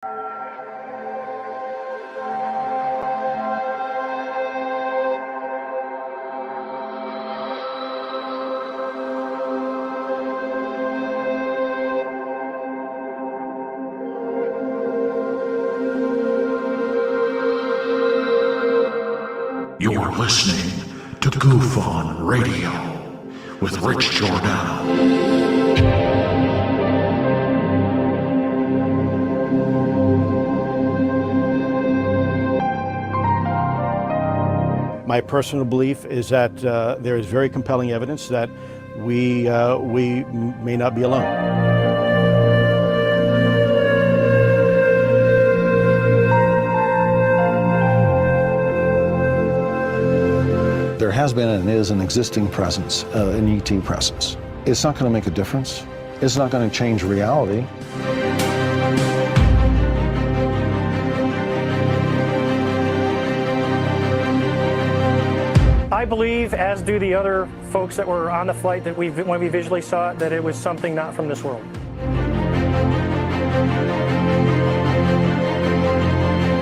You're listening to GUFON Radio with Rich Giordano. My personal belief is that there is very compelling evidence that we may not be alone. There has been and is an existing presence, an ET presence. It's not going to make a difference. It's not going to change reality. I believe, as do the other folks that were on the flight, that when we visually saw it, that it was something not from this world.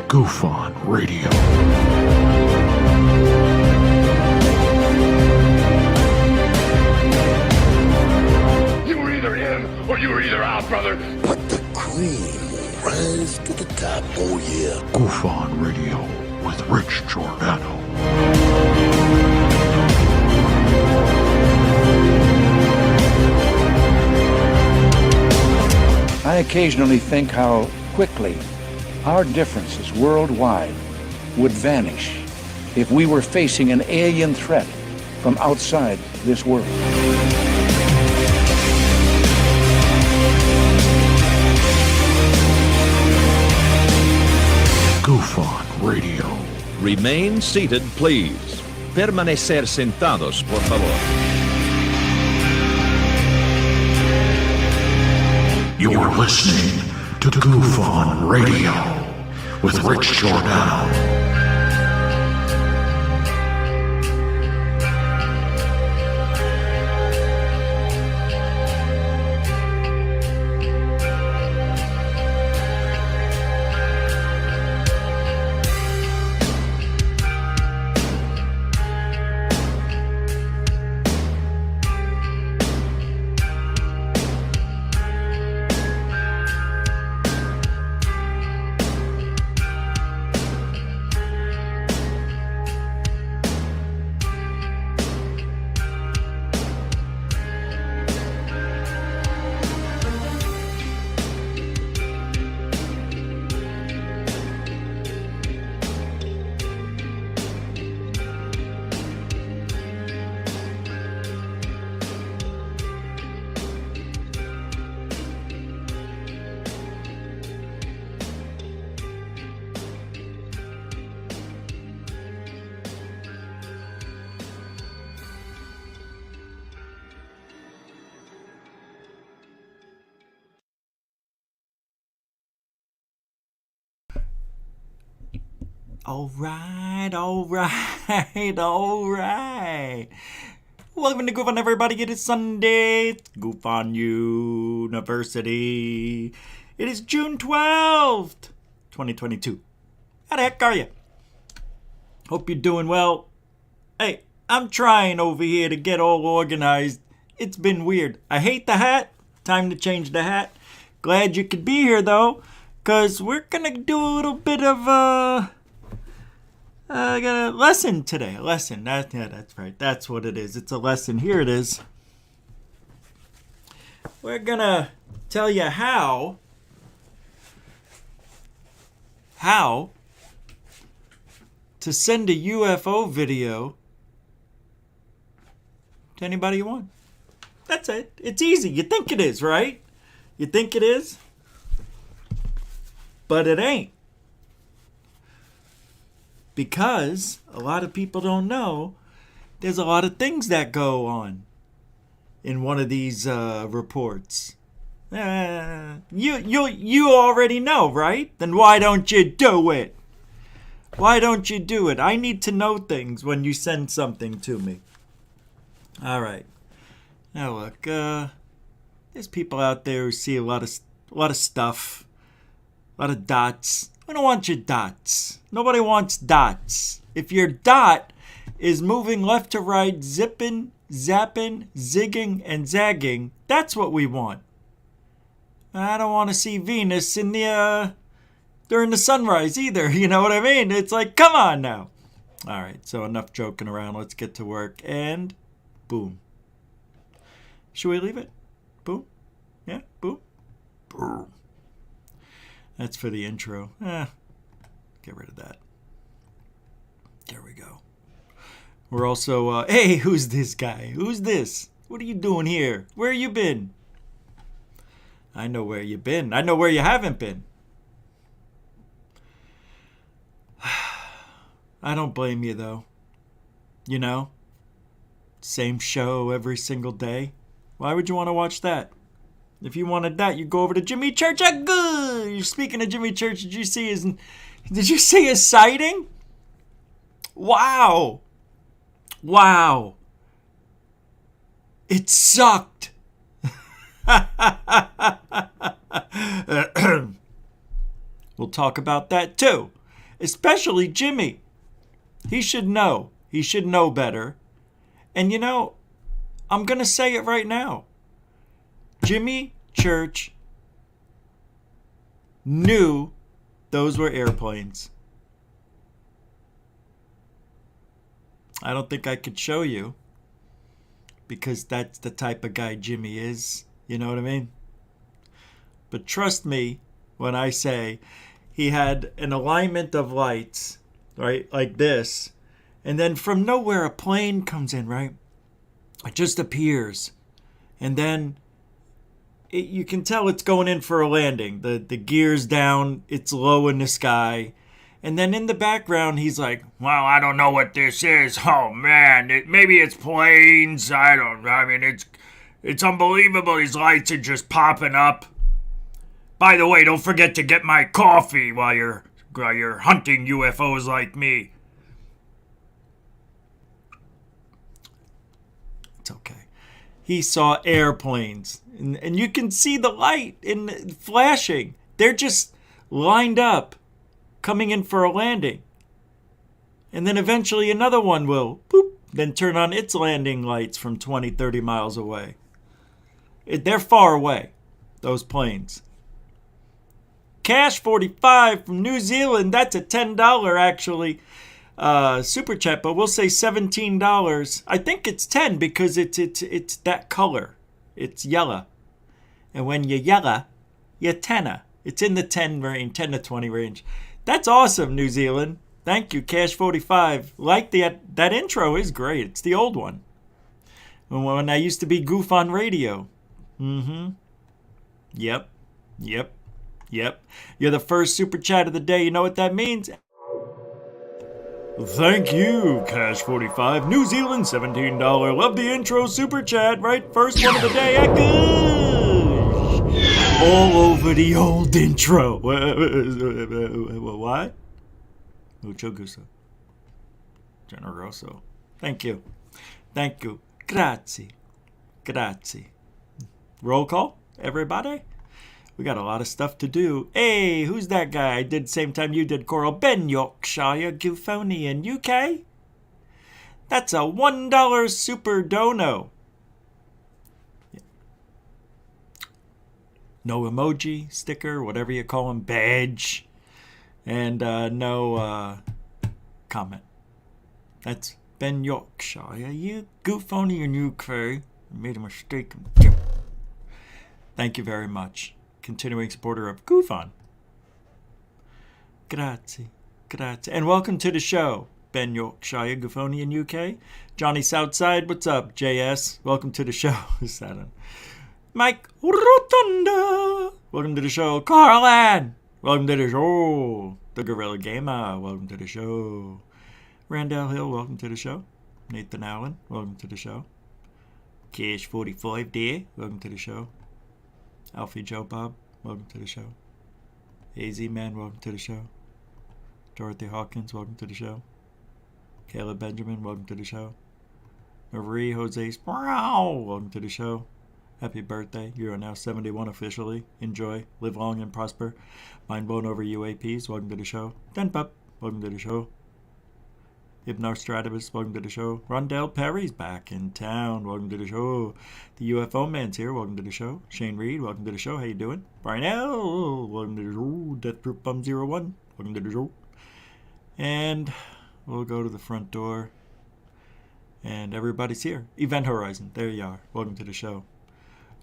GUFON Radio. You were either in or you were either out, brother. But the cream will rise to the top, oh yeah. GUFON Radio with Rich Giordano. I occasionally think how quickly our differences worldwide would vanish if we were facing an alien threat from outside this world. GUFON Radio. Remain seated, please. Permanecer sentados, por favor. You're listening to GUFON Radio with Rich Giordano. All right. Welcome to GUFON, everybody. It is Sunday. It's GUFON University. It is June 12th, 2022. How the heck are you? Hope you're doing well. Hey, I'm trying over here to get all organized. It's been weird. I hate the hat. Time to change the hat. Glad you could be here, though, because we're going to do a little bit of, I got a lesson today. A lesson. That's right. That's what it is. It's a lesson. Here it is. We're going to tell you how to send a UFO video to anybody you want. That's it. It's easy. You think it is, right? You think it is? But it ain't. Because a lot of people don't know there's a lot of things that go on in one of these reports. You already know, right? Then why don't you do it? Why don't you do it? I need to know things when you send something to me. All right. Now look, there's people out there who see a lot of stuff. A lot of dots. I don't want your dots. Nobody wants dots. If your dot is moving left to right, zipping, zapping, zigging, and zagging, that's what we want. I don't want to see Venus in the during the sunrise either. You know what I mean? It's like, come on now. All right, so enough joking around. Let's get to work. And boom. Should we leave it? Boom. Yeah, boom. Boom. That's for the intro. Get rid of that. There we go. We're also, hey, who's this guy? Who's this? What are you doing here? Where you been? I know where you been. I know where you haven't been. I don't blame you, though. You know? Same show every single day. Why would you want to watch that? If you wanted that, you'd go over to Jimmy Church. Good. Speaking of Jimmy Church, did you see his sighting? Wow. Wow. It sucked. We'll talk about that too. Especially Jimmy. He should know. He should know better. And you know, I'm going to say it right now. Jimmy Church knew those were airplanes. I don't think I could show you because that's the type of guy Jimmy is. You know what I mean? But trust me when I say he had an alignment of lights, right? Like this. And then from nowhere a plane comes in, right? It just appears. And then you can tell it's going in for a landing. The gear's down. It's low in the sky. And then in the background, he's like, well, I don't know what this is. Oh, man, maybe it's planes. It's unbelievable. These lights are just popping up. By the way, don't forget to get my coffee while you're hunting UFOs like me. It's okay. He saw airplanes. And you can see the light in flashing. They're just lined up, coming in for a landing. And then eventually another one will, boop, then turn on its landing lights from 20, 30 miles away. They're far away, those planes. Cash 45 from New Zealand. That's a $10 actually. Super chat, but we'll say $17. I think it's 10 because it's that color. It's yellow. And when you're yellow, you're tenner. It's in the 10 range, 10 to 20 range. That's awesome, New Zealand. Thank you, Cash 45. Like that intro is great. It's the old one. When I used to be GUFON Radio. Mm-hmm. Yep. You're the first super chat of the day. You know what that means? Thank you, Cash 45. New Zealand, $17. Love the intro super chat, right? First one of the day. All over the old intro. What? Mucho gusto. Generoso. Thank you. Grazie. Roll call, everybody. We got a lot of stuff to do. Hey, who's that guy? I did same time you did, Coral. Ben Yorkshire, GUFON-U UK. That's a $1 super dono. No emoji, sticker, whatever you call them, badge. And no comment. That's Ben Yorkshire. You GUFON-U UK. I made a mistake. Thank you very much. Continuing supporter of GUFON. Grazie. And welcome to the show, Ben Yorkshire, GUFON-U UK. Johnny Southside, what's up, JS? Welcome to the show. Is that on? Mike Rotunda, welcome to the show. Carlan, welcome to the show. The Gorilla Gamer, welcome to the show. Randall Hill, welcome to the show. Nathan Allen, welcome to the show. Cash 45 there, welcome to the show. Alfie Joe Bob, welcome to the show. AZ Man, welcome to the show. Dorothy Hawkins, welcome to the show. Caleb Benjamin, welcome to the show. Marie Jose Sproul, welcome to the show. Happy birthday. You are now 71 officially. Enjoy. Live long and prosper. Mind blown over UAPs. Welcome to the show. Den Pup. Welcome to the show. Ibnar Strativus, welcome to the show. Rondell Perry's back in town. Welcome to the show. The UFO Man's here. Welcome to the show. Shane Reed, welcome to the show. How you doing? Brian L, welcome to the show. Death Proof Bum 01, welcome to the show. And we'll go to the front door. And everybody's here. Event Horizon, there you are. Welcome to the show.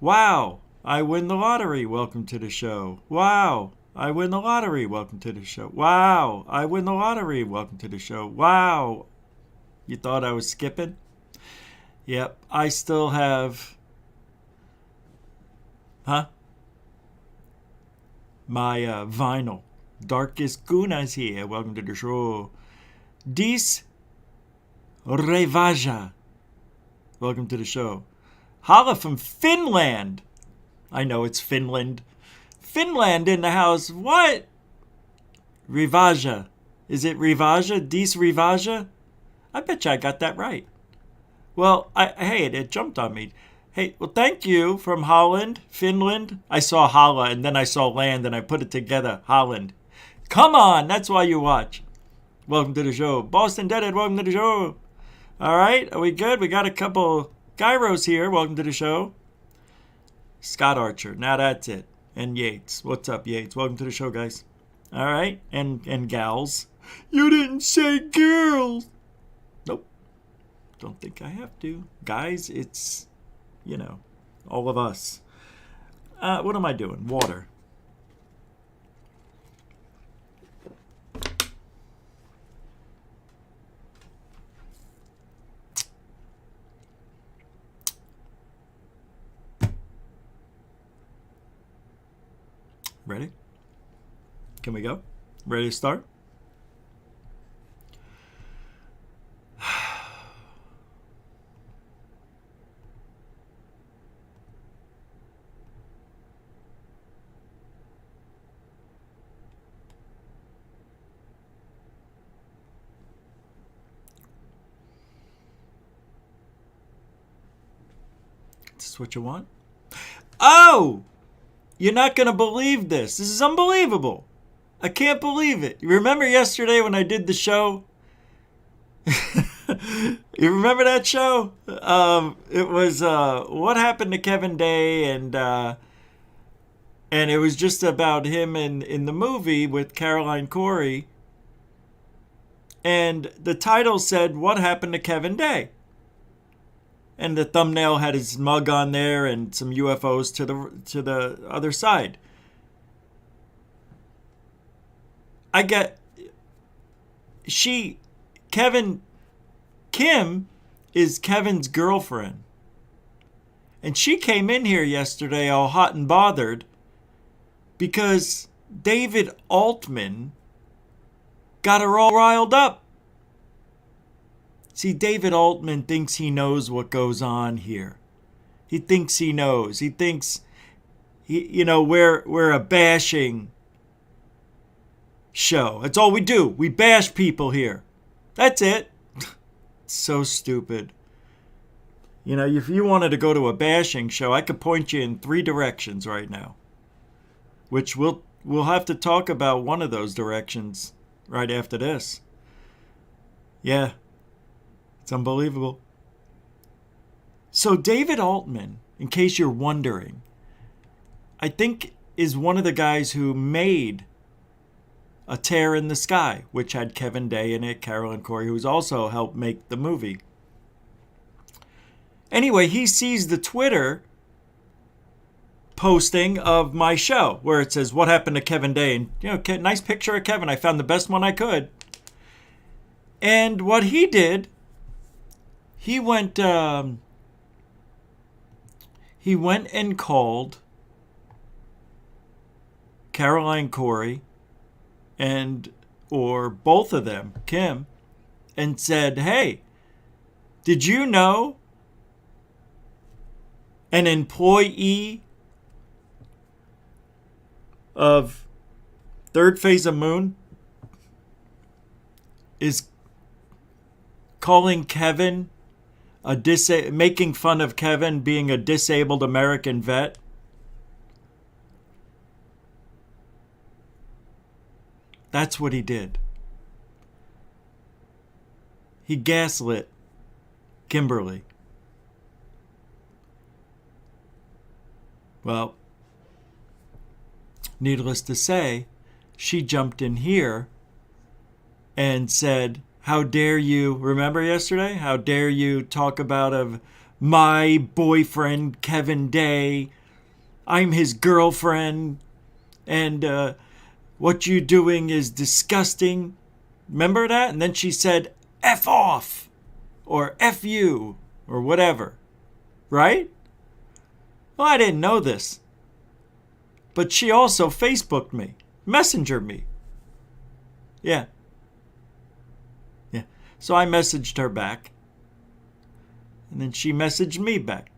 Wow, I win the lottery. Welcome to the show. Wow. I win the lottery. Welcome to the show. Wow. I win the lottery. Welcome to the show. Wow. You thought I was skipping? Yep. I still have... Huh? My vinyl. Darkest Guna's here. Welcome to the show. Dis Revaja. Welcome to the show. Hala from Finland. I know it's Finland. Finland in the house. What? Rivaja. Is it Rivaja? Dis Rivaja? I bet you I got that right. Well, hey, it jumped on me. Hey, well, thank you from Holland, Finland. I saw Hala and then I saw land and I put it together. Holland. Come on, that's why you watch. Welcome to the show. Boston Deadhead, welcome to the show. All right, are we good? We got a couple gyros here. Welcome to the show. Scott Archer. Now that's it. And Yates. What's up, Yates? Welcome to the show, guys. All right. And gals. You didn't say girls. Nope. Don't think I have to. Guys, it's, all of us. What am I doing? Water. Ready? Can we go? Ready to start? Is this what you want? Oh! You're not going to believe this. This is unbelievable. I can't believe it. You remember yesterday when I did the show? You remember that show? It was What Happened to Kevin Day, and it was just about him in the movie with Caroline Corey. And the title said, What Happened to Kevin Day? And the thumbnail had his mug on there and some UFOs to the other side. Kim is Kevin's girlfriend. And she came in here yesterday all hot and bothered because David Altman got her all riled up. See, David Altman thinks he knows what goes on here. He thinks he knows. He thinks, we're a bashing show. That's all we do. We bash people here. That's it. So stupid. If you wanted to go to a bashing show, I could point you in 3 directions right now. Which we'll have to talk about one of those directions right after this. Yeah. It's unbelievable. So David Altman, in case you're wondering, I think is one of the guys who made A Tear in the Sky, which had Kevin Day in it, Carolyn Corey, who's also helped make the movie. Anyway, he sees the Twitter posting of my show where it says, What Happened to Kevin Day? And, nice picture of Kevin. I found the best one I could. And what he did, he went and called Caroline Corey or both of them, Kim, and said, hey, did you know an employee of Third Phase of Moon is calling Kevin making fun of Kevin being a disabled American vet. That's what he did. He gaslit Kimberly. Well, needless to say, she jumped in here and said, how dare you, remember yesterday? How dare you talk about my boyfriend, Kevin Day? I'm his girlfriend, and what you doing is disgusting. Remember that? And then she said, F off, or F you, or whatever. Right? Well, I didn't know this. But she also Facebooked me, messengered me. Yeah. So I messaged her back. And then she messaged me back.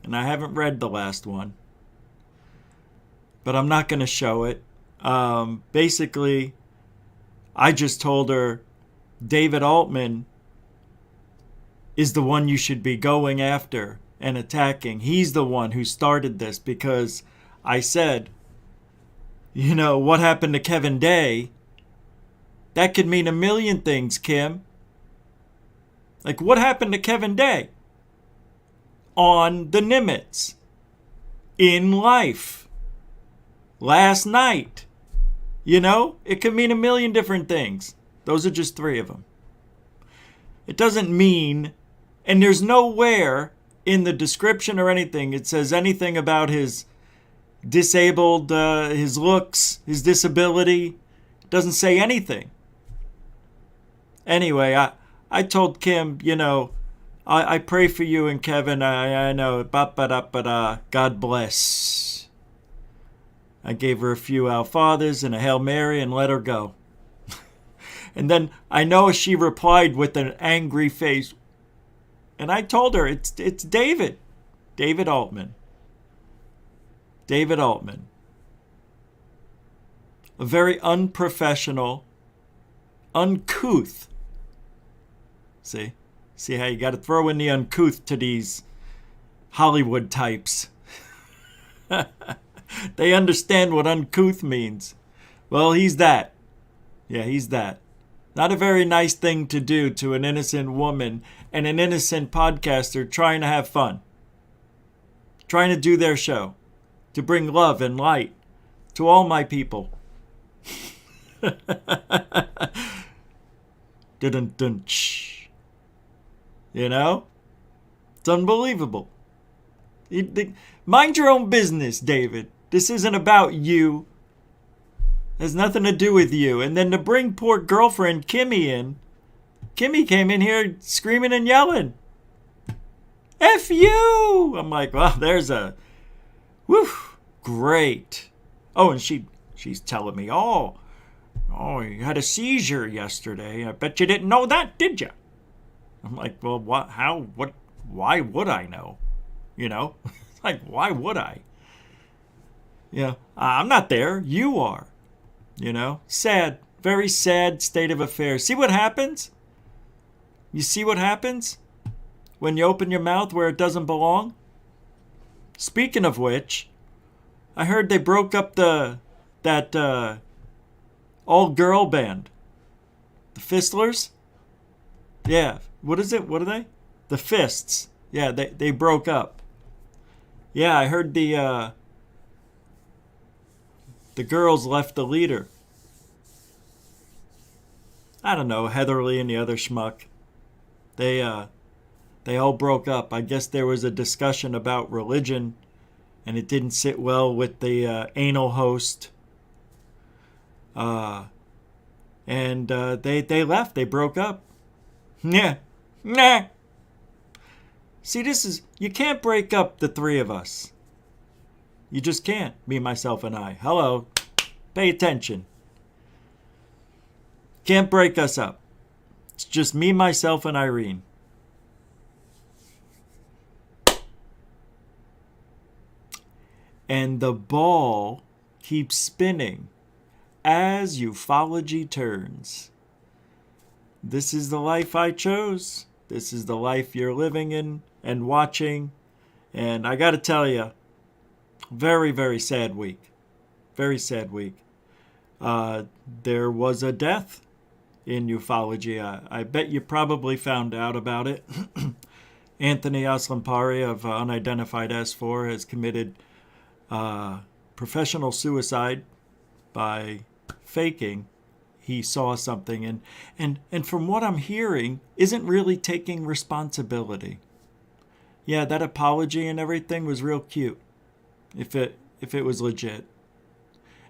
And I haven't read the last one. But I'm not going to show it. Basically, I just told her David Altman is the one you should be going after and attacking. He's the one who started this, because I said, what happened to Kevin Day? That could mean a million things, Kim. Like, what happened to Kevin Day? On the Nimitz. In life. Last night. It could mean a million different things. Those are just 3 of them. It doesn't mean, and there's nowhere in the description or anything it says anything about his disabled, his looks, his disability. It doesn't say anything. Anyway, I told Kim, I pray for you and Kevin. I know, God bless. I gave her a few Our Fathers and a Hail Mary and let her go. And then I know she replied with an angry face. And I told her, it's David. David Altman. David Altman. A very unprofessional, uncouth. See how you got to throw in the uncouth to these Hollywood types. They understand what uncouth means. Well, he's that. Yeah, he's that. Not a very nice thing to do to an innocent woman and an innocent podcaster trying to have fun. Trying to do their show. To bring love and light to all my people. Dun-dun-dun-ch. It's unbelievable. Mind your own business, David. This isn't about you. It has nothing to do with you. And then to bring poor girlfriend Kimmy in. Kimmy came in here screaming and yelling. F you! I'm like, well, there's a... Whew, great. Oh, and she's telling me, oh, you had a seizure yesterday. I bet you didn't know that, did you? I'm like, well, what? How? What? Why would I know? It's like, why would I? I'm not there. You are. Sad, very sad state of affairs. See what happens? You see what happens when you open your mouth where it doesn't belong? Speaking of which, I heard they broke up that all-girl band. The Fistlers? Yeah. What is it? What are they? The Fists. Yeah, they broke up. Yeah, I heard the girls left the leader. I don't know, Heatherly and the other schmuck. They all broke up. I guess there was a discussion about religion, and it didn't sit well with the anal host. And they left. They broke up. Yeah. Nah. See, you can't break up the 3 of us. You just can't. Me, myself, and I. Hello. Pay attention. Can't break us up. It's just me, myself, and Irene. And the ball keeps spinning as ufology turns. This is the life I chose. This is the life you're living in and watching. And I got to tell you, very, very sad week. Very sad week. There was a death in ufology. I bet you probably found out about it. Anthony Aslampari of Unidentified S4 has committed professional suicide by faking he saw something, and from what I'm hearing, isn't really taking responsibility. Yeah, that apology and everything was real cute, if it was legit.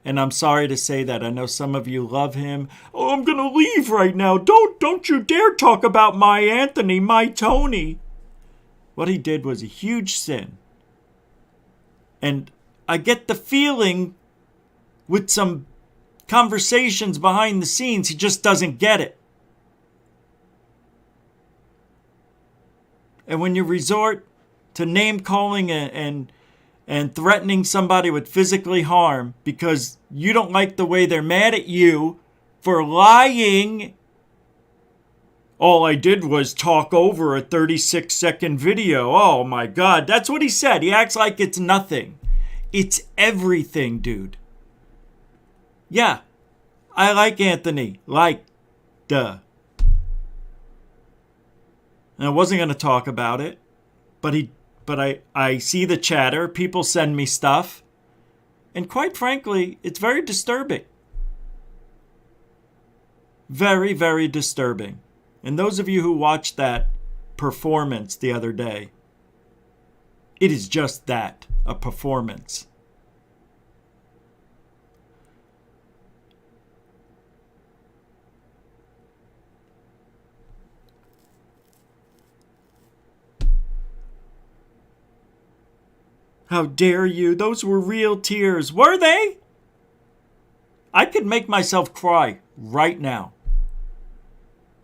And I'm sorry to say that. I know some of you love him. Oh, I'm gonna leave right now. Don't you dare talk about my Anthony, my Tony. What he did was a huge sin. And I get the feeling with some conversations behind the scenes, he just doesn't get it. And when you resort to name calling and threatening somebody with physically harm because you don't like the way they're mad at you for lying. All I did was talk over a 36-second video. Oh my God, that's what he said. He acts like it's nothing. It's everything, dude. Yeah, I like Anthony. Duh. And I wasn't going to talk about it, but I see the chatter. People send me stuff. And quite frankly, it's very disturbing. Very, very disturbing. And those of you who watched that performance the other day, it is just that, a performance. How dare you? Those were real tears. Were they? I could make myself cry right now.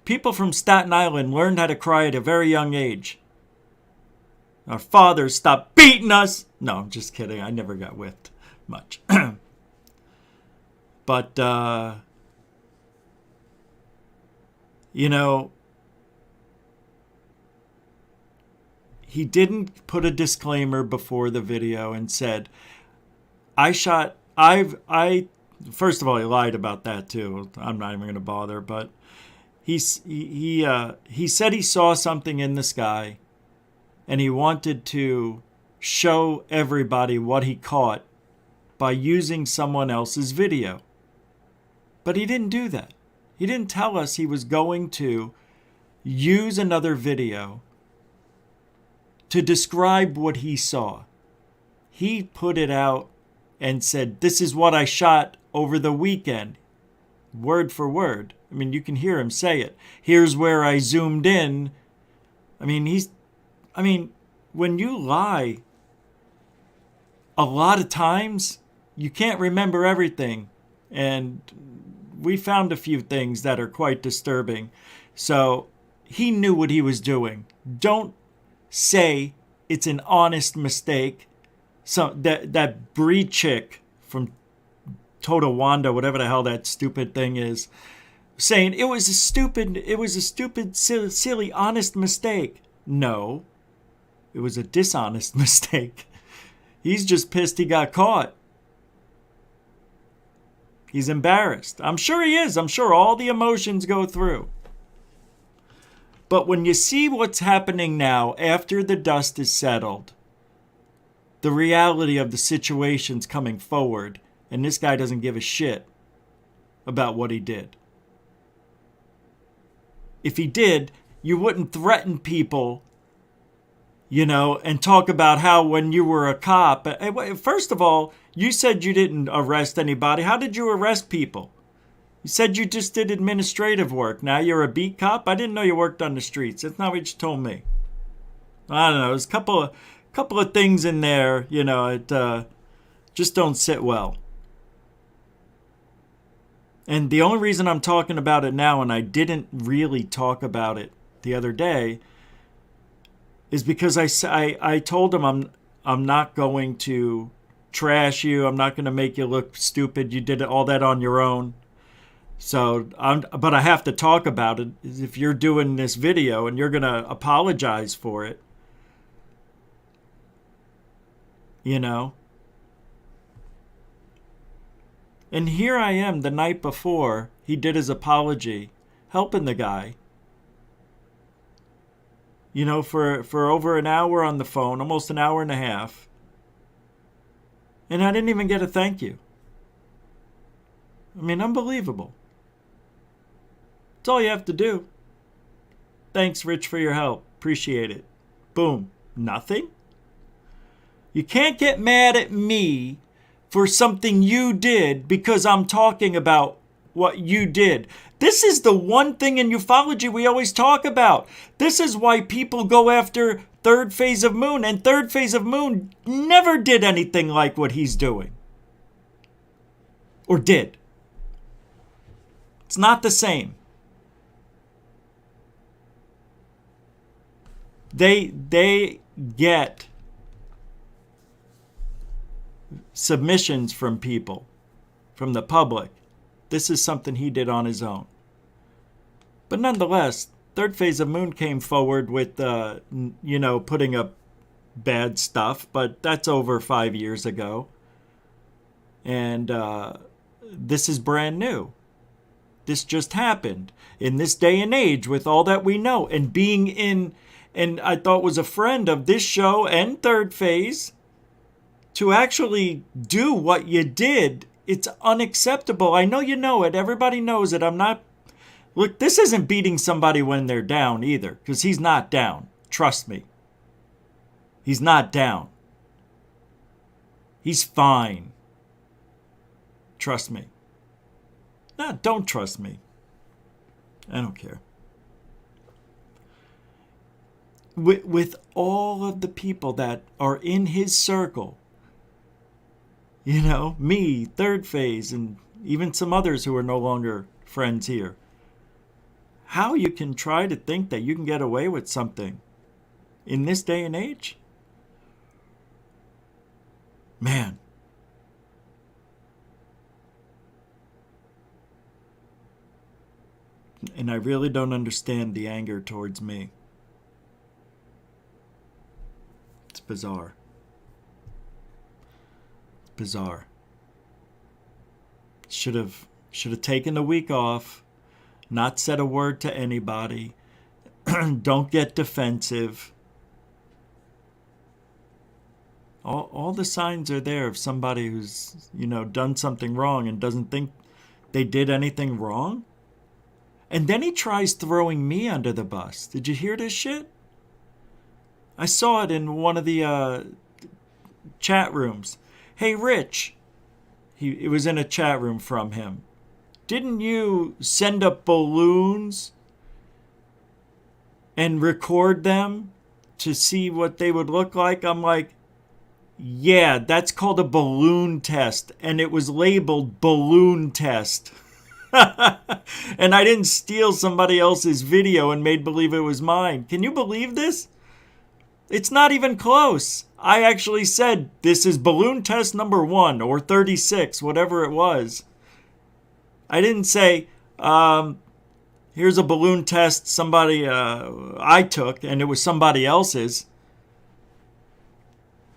People from Staten Island learned how to cry at a very young age. Our fathers stopped beating us. No, I'm just kidding. I never got whipped much. But, you know, he didn't put a disclaimer before the video and said, first of all, he lied about that too. I'm not even going to bother, but he said he saw something in the sky and he wanted to show everybody what he caught by using someone else's video. But he didn't do that. He didn't tell us he was going to use another video to describe what he saw. He put it out and said, this is what I shot over the weekend. Word for word. I mean, you can hear him say it. Here's where I zoomed in. I mean, when you lie, a lot of times you can't remember everything. And we found a few things that are quite disturbing. So he knew what he was doing. Don't say it's an honest mistake. So that Bree chick from Totawanda, whatever the hell that stupid thing is, saying it was a stupid, silly, honest mistake. No, it was a dishonest mistake. He's just pissed he got caught. He's embarrassed. I'm sure he is. I'm sure all the emotions go through. But when you see what's happening now after the dust is settled, the reality of the situation's coming forward, and this guy doesn't give a shit about what he did. If he did, you wouldn't threaten people, you know, and talk about how when you were a cop. First of all, you said you didn't arrest anybody. How did you arrest people? You said you just did administrative work. Now you're a beat cop? I didn't know you worked on the streets. That's not what you told me. I don't know. There's a couple of things in there, you know, it just don't sit well. And the only reason I'm talking about it now, and I didn't really talk about it the other day, is because I told him I'm not going to trash you. I'm not going to make you look stupid. You did all that on your own. So, but I have to talk about it. If you're doing this video and you're going to apologize for it, you know. And here I am the night before he did his apology, helping the guy. You know, for over an hour on the phone, almost an hour and a half. And I didn't even get a thank you. I mean, unbelievable. That's all you have to do. Thanks, Rich, for your help. Appreciate it. Boom. Nothing? You can't get mad at me for something you did because I'm talking about what you did. This is the one thing in ufology we always talk about. This is why people go after third phase of moon, and third phase of moon never did anything like what he's doing. Or did. It's not the same. They get submissions from people, from the public. This is something he did on his own. But nonetheless, third phase of moon came forward with, putting up bad stuff, but that's over 5 years ago. And this is brand new. This just happened in this day and age with all that we know. And being in, and I thought was a friend of this show and third phase, to actually do what you did, it's unacceptable. I know you know it. Everybody knows it. I'm not... Look, this isn't beating somebody when they're down either, because he's not down. Trust me. He's not down. He's fine. Trust me. No, don't trust me. I don't care. With all of the people that are in his circle, you know, me, third phase, and even some others who are no longer friends here, how you can try to think that you can get away with something in this day and age? Man. And I really don't understand the anger towards me. It's bizarre. It's bizarre. Should have taken the week off, not said a word to anybody. Don't get defensive. All the signs are there of somebody who's, done something wrong and doesn't think they did anything wrong. And then he tries throwing me under the bus. Did you hear this shit? I saw it in one of the chat rooms. Hey, Rich. It was in a chat room from him. Didn't you send up balloons and record them to see what they would look like? I'm like, yeah, that's called a balloon test. And it was labeled balloon test. And I didn't steal somebody else's video and made believe it was mine. Can you believe this? It's not even close. I actually said, this is balloon test number 1 or 36, whatever it was. I didn't say, here's a balloon test somebody I took and it was somebody else's.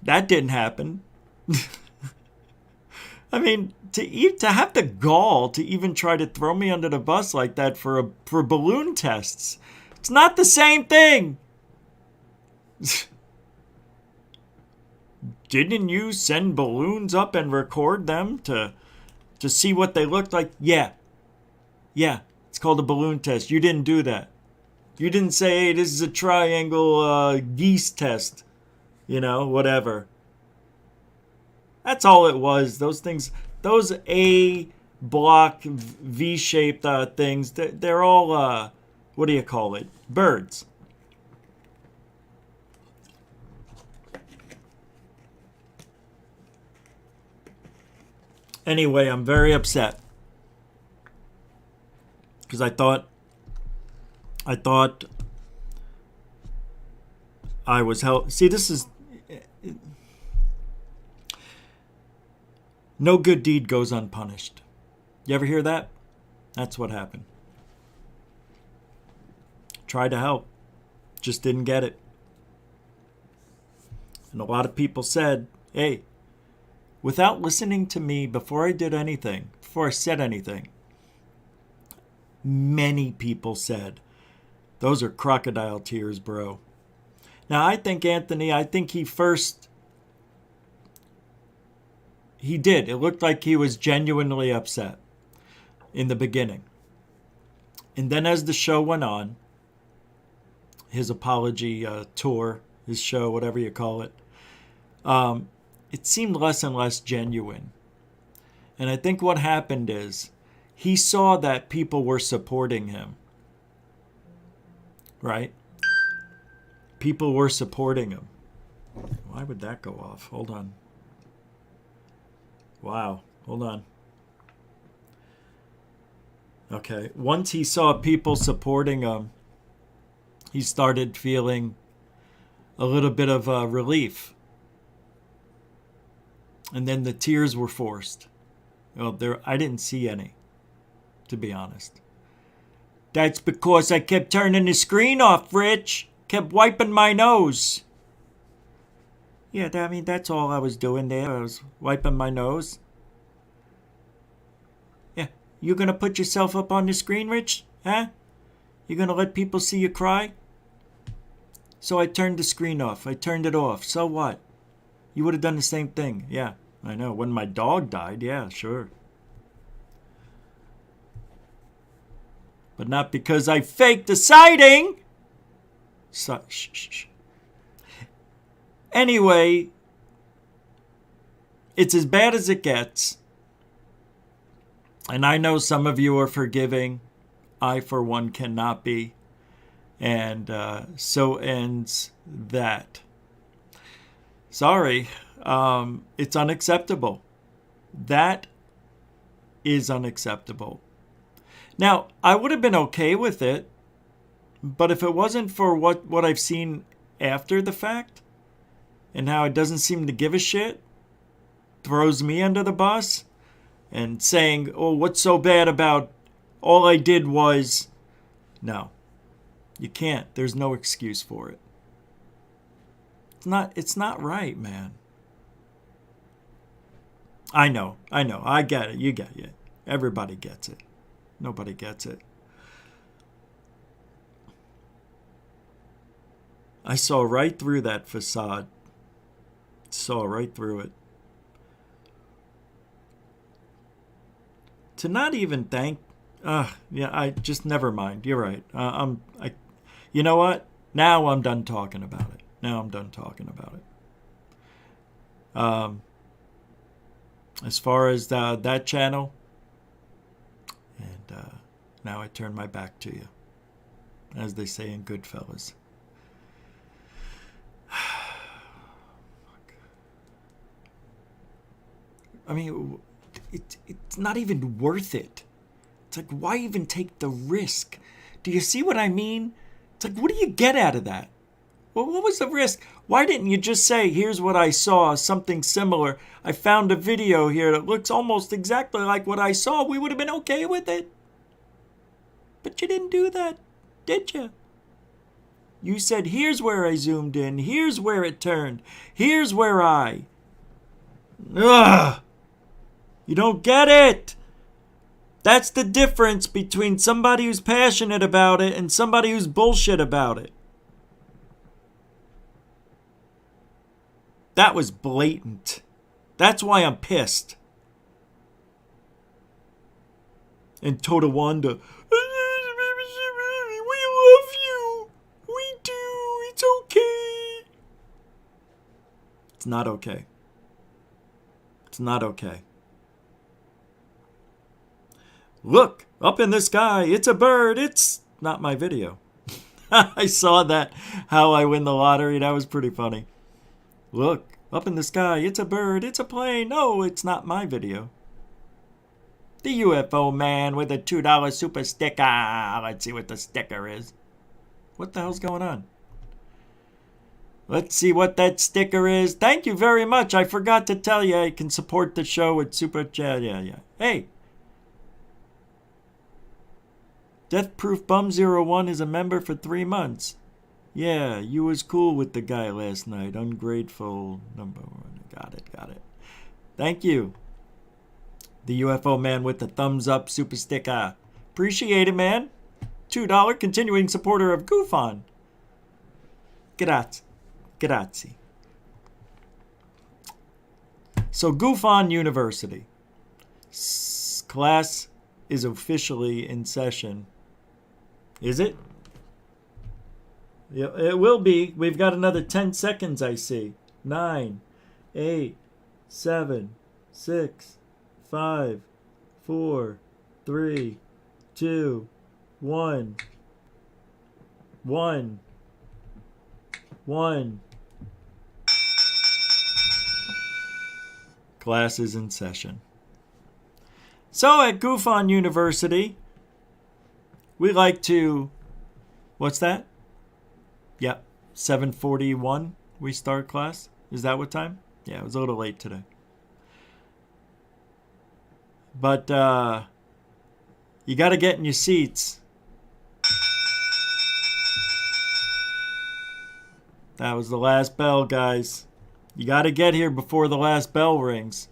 That didn't happen. I mean, to have the gall to even try to throw me under the bus like that for balloon tests. It's not the same thing. Didn't you send balloons up and record them to see what they looked like? Yeah. It's called a balloon test. You didn't do that. You didn't say, hey, this is a triangle geese test. Whatever. That's all it was. Those things, those A block V-shaped things, they're all, what do you call it? Birds. Anyway, I'm very upset. Because I thought I was helped. See, this is... No good deed goes unpunished. You ever hear that? That's what happened. Tried to help. Just didn't get it. And a lot of people said, hey, without listening to me before I did anything, before I said anything, many people said, those are crocodile tears, bro. Now, I think Anthony, he did. It looked like he was genuinely upset in the beginning. And then as the show went on, his apology tour, his show, whatever you call it, it seemed less and less genuine. And I think what happened is he saw that people were supporting him. Right? People were supporting him. Why would that go off? Hold on. Wow. Hold on. Okay. Once he saw people supporting him, he started feeling a little bit of relief. And then the tears were forced. Well, I didn't see any, to be honest. That's because I kept turning the screen off, Rich. Kept wiping my nose. Yeah, I mean, that's all I was doing there. I was wiping my nose. Yeah, you gonna put yourself up on the screen, Rich? Huh? You gonna let people see you cry? So I turned the screen off. I turned it off. So what? You would have done the same thing. Yeah, I know. When my dog died, yeah, sure. But not because I faked the sighting. Shh. Anyway, it's as bad as it gets. And I know some of you are forgiving. I, for one, cannot be. And so ends that. Sorry. It's unacceptable. That is unacceptable. Now, I would have been okay with it, but if it wasn't for what I've seen after the fact, and how it doesn't seem to give a shit, throws me under the bus, and saying, oh, what's so bad about all I did was... No, you can't. There's no excuse for it. It's not right, man. I know. I get it. You get it. Everybody gets it. Nobody gets it. I saw right through that facade. Saw right through it. To not even thank... yeah, I just... Never mind. You're right. You know what? Now I'm done talking about it. As far as that channel... And now I turn my back to you. As they say in Goodfellas. I mean, it's not even worth it. It's like, why even take the risk? Do you see what I mean? It's like, what do you get out of that? Well, what was the risk? Why didn't you just say, here's what I saw, something similar. I found a video here that looks almost exactly like what I saw. We would have been okay with it. But you didn't do that, did you? You said, here's where I zoomed in. Here's where it turned. Here's where I... Ugh! You don't get it! That's the difference between somebody who's passionate about it and somebody who's bullshit about it. That was blatant. That's why I'm pissed. And Totawanda, we love you. We do. It's okay. It's not okay. It's not okay. Look, up in the sky, it's a bird. It's not my video. I saw that, how I win the lottery. That was pretty funny. Look, up in the sky, it's a bird, it's a plane. No, it's not my video. The UFO man with a $2 super sticker. Let's see what the sticker is. What the hell's going on? Let's see what that sticker is. Thank you very much. I forgot to tell you I can support the show with Super Chat. Yeah. Hey. Death Proof Bum 01 is a member for 3 months. Yeah, you was cool with the guy last night. Ungrateful number 1. Got it. Thank you. The UFO man with the thumbs up super sticker. Appreciate it, man. $2 continuing supporter of GUFON. Grazie. So GUFON University. Class is officially in session. Is it? Yeah, it will be. We've got another 10 seconds, I see. 9, 8, 7, 6, 5, 4, 3, 2, 1. 1. Class is in session. So at GUFON University, we like to, what's that? Yep, 7:41 we start class. Is that what time? Yeah, it was a little late today. But you got to get in your seats. That was the last bell, guys. You got to get here before the last bell rings.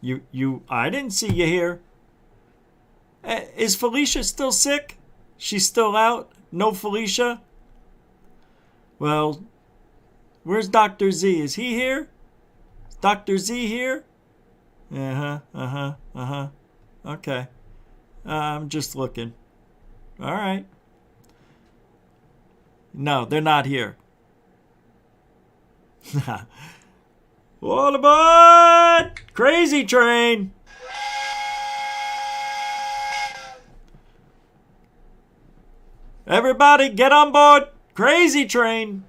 I didn't see you here. Is Felicia still sick? She's still out? No Felicia? Well, where's Dr. Z? Is he here? Is Dr. Z here? Okay. I'm just looking. All right. No, they're not here. All aboard! Crazy train! Everybody get on board! Crazy train!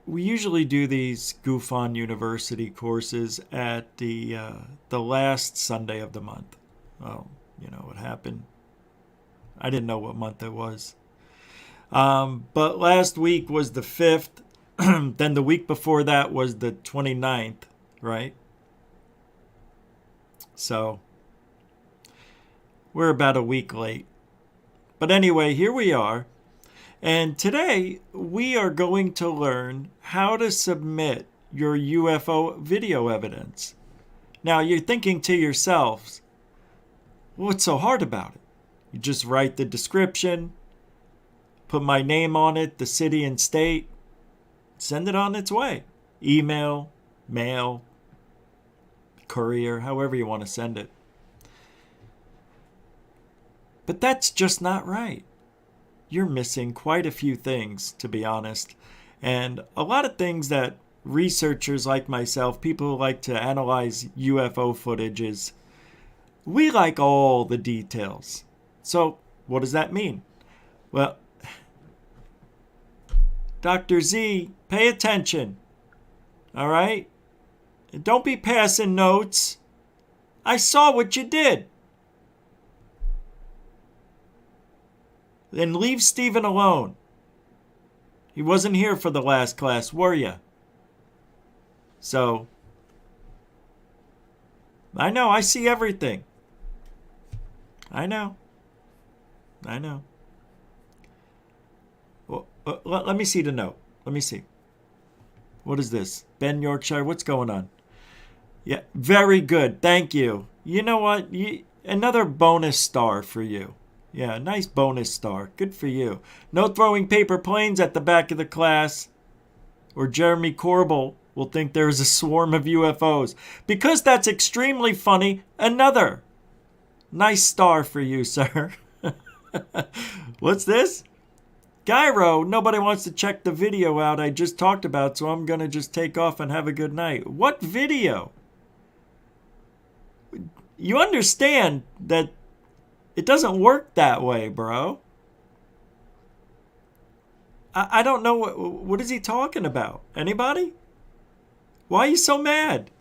We usually do these GUFON University courses at the last Sunday of the month. Oh, you know what happened? I didn't know what month it was. But last week was the 5th. Then the week before that was the 29th, right? So we're about a week late. But anyway, here we are. And today we are going to learn how to submit your UFO video evidence. Now you're thinking to yourselves, what's so hard about it? You just write the description, put my name on it, the city and state, send it on its way. Email, mail, courier, however you want to send it. But that's just not right. You're missing quite a few things, to be honest. And a lot of things that researchers like myself, people who like to analyze UFO footages, we like all the details. So what does that mean? Well, Dr. Z, pay attention. All right? And don't be passing notes. I saw what you did. Then leave Stephen alone. He wasn't here for the last class, were you? So, I know, I see everything. I know. Well, let me see the note. Let me see. What is this? Ben Yorkshire, what's going on? Yeah, very good. Thank you. You know what? Another bonus star for you. Yeah, nice bonus star. Good for you. No throwing paper planes at the back of the class, or Jeremy Corbell will think there is a swarm of UFOs. Because that's extremely funny, another nice star for you, sir. What's this? Gyro, nobody wants to check the video out I just talked about, so I'm going to just take off and have a good night. What video? You understand that it doesn't work that way, bro. I don't know what is he talking about? Anybody? Why are you so mad?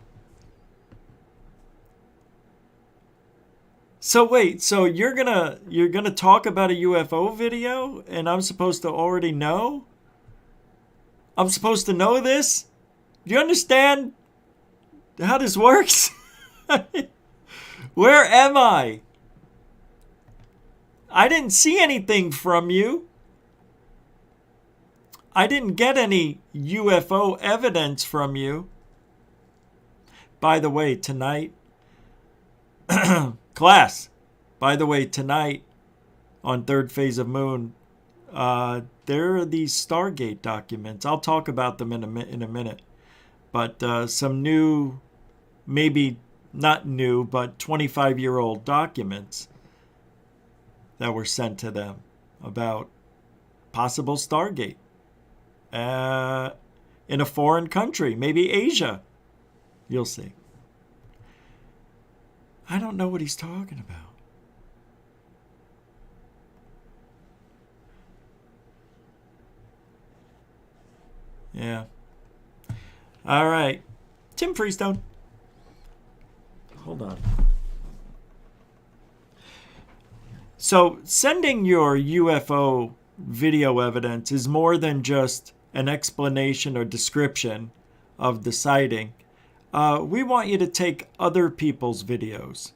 So wait, so you're gonna talk about a UFO video and I'm supposed to already know? I'm supposed to know this? Do you understand how this works? Where am I? I didn't see anything from you. I didn't get any UFO evidence from you. By the way, tonight, class, by the way, tonight on Third Phase of Moon, there are these Stargate documents. I'll talk about them in a minute. But some new, maybe not new, but 25-year-old documents that were sent to them about possible Stargate in a foreign country, maybe Asia. You'll see. I don't know what he's talking about. Yeah. All right. Tim Freestone. Hold on. So, sending your UFO video evidence is more than just an explanation or description of the sighting. We want you to take other people's videos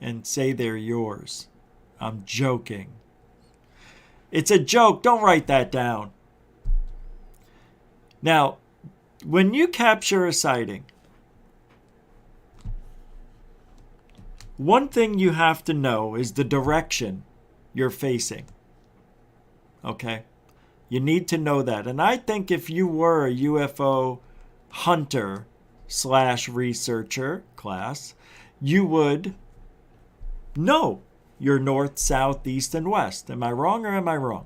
and say they're yours. I'm joking. It's a joke. Don't write that down. Now, when you capture a sighting, one thing you have to know is the direction you're facing. Okay? You need to know that. And I think if you were a UFO hunter / researcher class, you would know your north, south, east, and west. Am I wrong or am I wrong?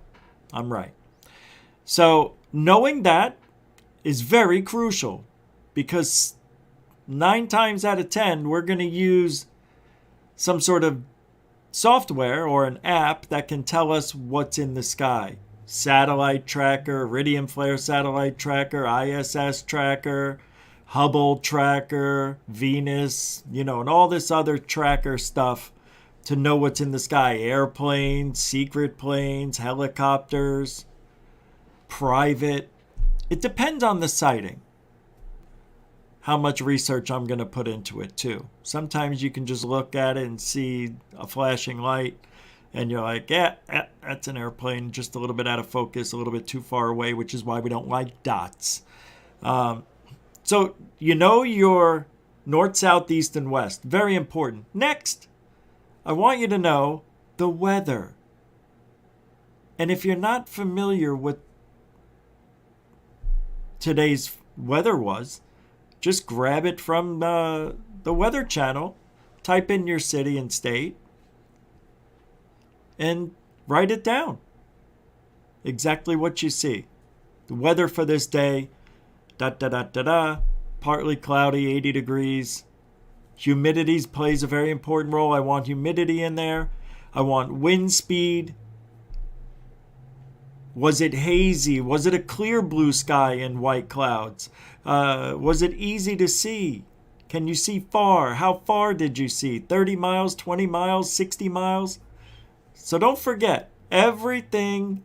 I'm right. So knowing that is very crucial because 9 times out of 10, we're going to use some sort of software or an app that can tell us what's in the sky. Satellite tracker, iridium flare satellite tracker, ISS tracker, Hubble tracker, Venus, and all this other tracker stuff to know what's in the sky. Airplanes, secret planes, helicopters, private. It depends on the sighting. How much research I'm going to put into it too. Sometimes you can just look at it and see a flashing light and you're like, yeah, that's an airplane just a little bit out of focus, a little bit too far away, which is why we don't like dots. So your north, south, east, and west. Very important. Next, I want you to know the weather. And if you're not familiar with today's weather was, just grab it from the Weather Channel, type in your city and state, and write it down. Exactly what you see. The weather for this day, partly cloudy, 80 degrees. Humidity plays a very important role. I want humidity in there. I want wind speed. Was it hazy? Was it a clear blue sky and white clouds? Was it easy to see? Can you see far? How far did you see? 30 miles, 20 miles, 60 miles? So don't forget, everything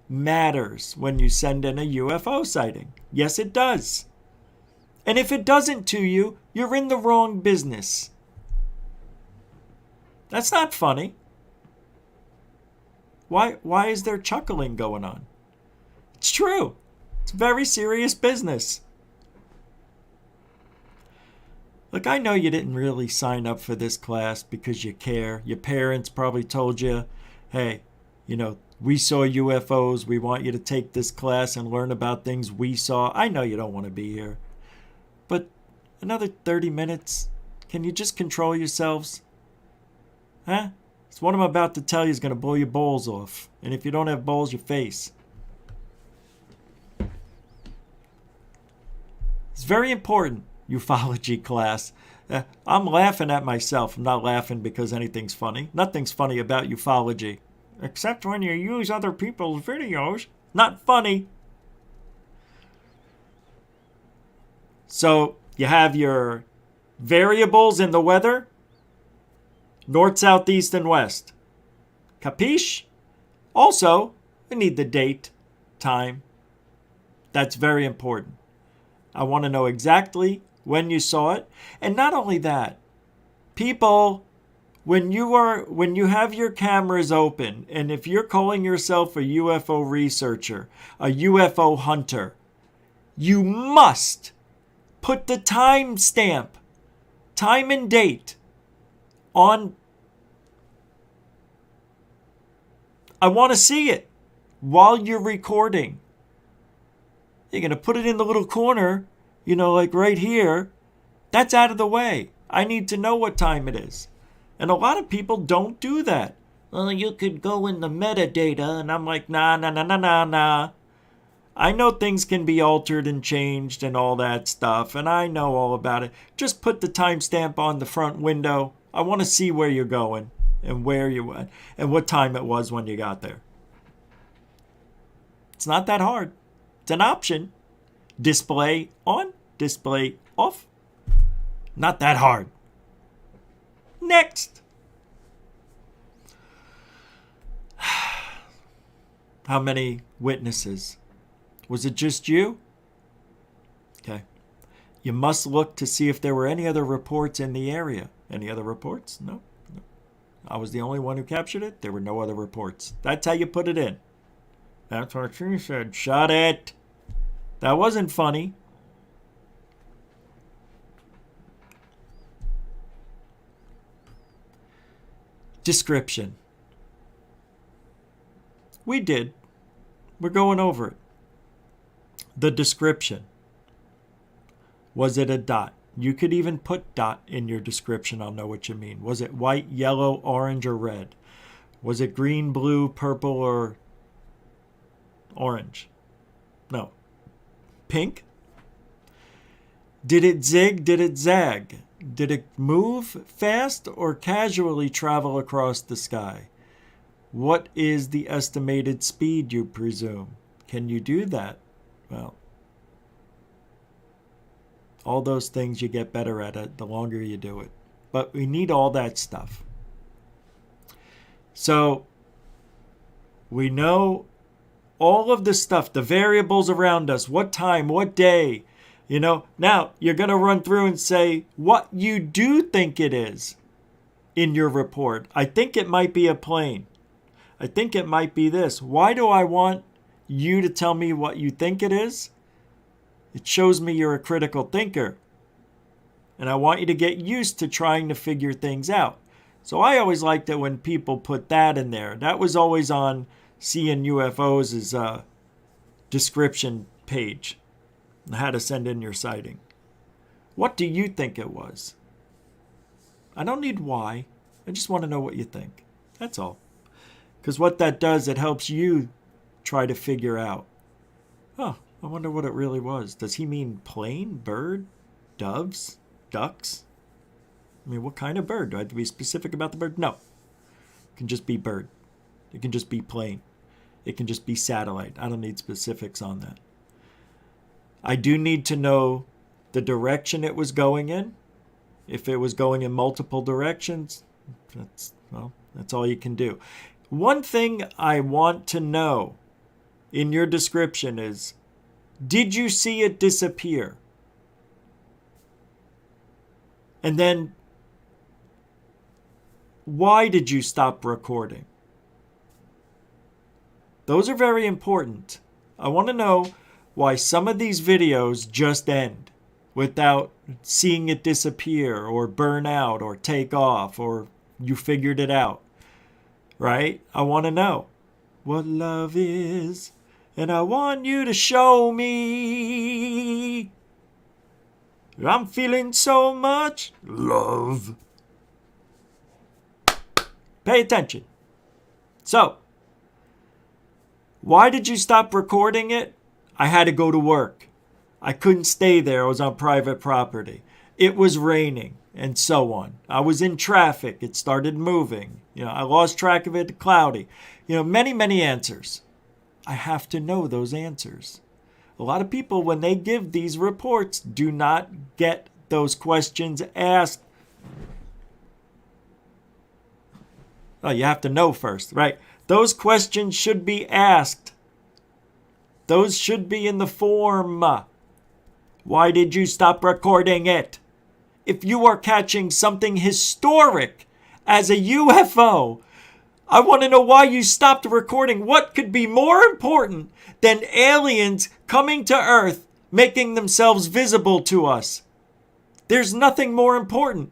matters when you send in a UFO sighting. Yes, it does. And if it doesn't to you, you're in the wrong business. That's not funny. Why is there chuckling going on? It's true. It's very serious business. Look, I know you didn't really sign up for this class because you care. Your parents probably told you, hey, we saw UFOs. We want you to take this class and learn about things we saw. I know you don't want to be here. But another 30 minutes, can you just control yourselves? Huh? It's what I'm about to tell you is going to blow your balls off. And if you don't have balls, your face. It's very important, ufology class. I'm laughing at myself. I'm not laughing because anything's funny. Nothing's funny about ufology. Except when you use other people's videos. Not funny. So you have your variables in the weather. North, south, east, and west. Capiche? Also, we need the date, time. That's very important. I want to know exactly when you saw it. And not only that, people, when you have your cameras open, and if you're calling yourself a UFO researcher, a UFO hunter, you must put the time stamp, time and date on. I want to see it while you're recording. You're going to put it in the little corner, like right here. That's out of the way. I need to know what time it is. And a lot of people don't do that. Well, you could go in the metadata, and I'm like, nah. I know things can be altered and changed and all that stuff, and I know all about it. Just put the timestamp on the front window. I want to see where you're going and where you went and what time it was when you got there. It's not that hard. It's an option. Display on, display off. Not that hard. Next. How many witnesses? Was it just you? Okay. You must look to see if there were any other reports in the area. Any other reports? No. I was the only one who captured it. There were no other reports. That's how you put it in. That's what she said. Shut it. That wasn't funny. Description. We're going over it. The description. Was it a dot? You could even put dot in your description. I'll know what you mean. Was it white, yellow, orange, or red? Was it green, blue, purple, or orange? No. Pink? Did it zig? Did it zag? Did it move fast or casually travel across the sky? What is the estimated speed, you presume? Can you do that? Well, all those things you get better at it the longer you do it. But we need all that stuff. So we know all of the stuff, the variables around us, what time, what day. Now you're going to run through and say what you do think it is in your report. I think it might be a plane. I think it might be this. Why do I want you to tell me what you think it is? It shows me you're a critical thinker. And I want you to get used to trying to figure things out. So I always liked it when people put that in there. That was always on Seeing UFOs' description page. How to send in your sighting. What do you think it was? I don't need why. I just want to know what you think. That's all. Because what that does, it helps you try to figure out. Oh, I wonder what it really was. Does he mean plane, bird, doves, ducks? I mean, what kind of bird? Do I have to be specific about the bird? No. It can just be bird. It can just be plane. It can just be satellite. I don't need specifics on that. I do need to know the direction it was going in. If it was going in multiple directions, that's all you can do. One thing I want to know in your description is, did you see it disappear? And then, why did you stop recording? Those are very important. I want to know why some of these videos just end without seeing it disappear or burn out or take off or you figured it out. Right? I want to know what love is, and I want you to show me. I'm feeling so much love. Pay attention. So, why did you stop recording it? I had to go to work. I couldn't stay there. I was on private property. It was raining, and so on. I was in traffic. It started moving. I lost track of it, cloudy. Many, many answers. I have to know those answers. A lot of people, when they give these reports, do not get those questions asked. Oh, you have to know first, right? Those questions should be asked. Those should be in the form. Why did you stop recording it? If you are catching something historic as a UFO, I want to know why you stopped recording. What could be more important than aliens coming to Earth, making themselves visible to us? There's nothing more important.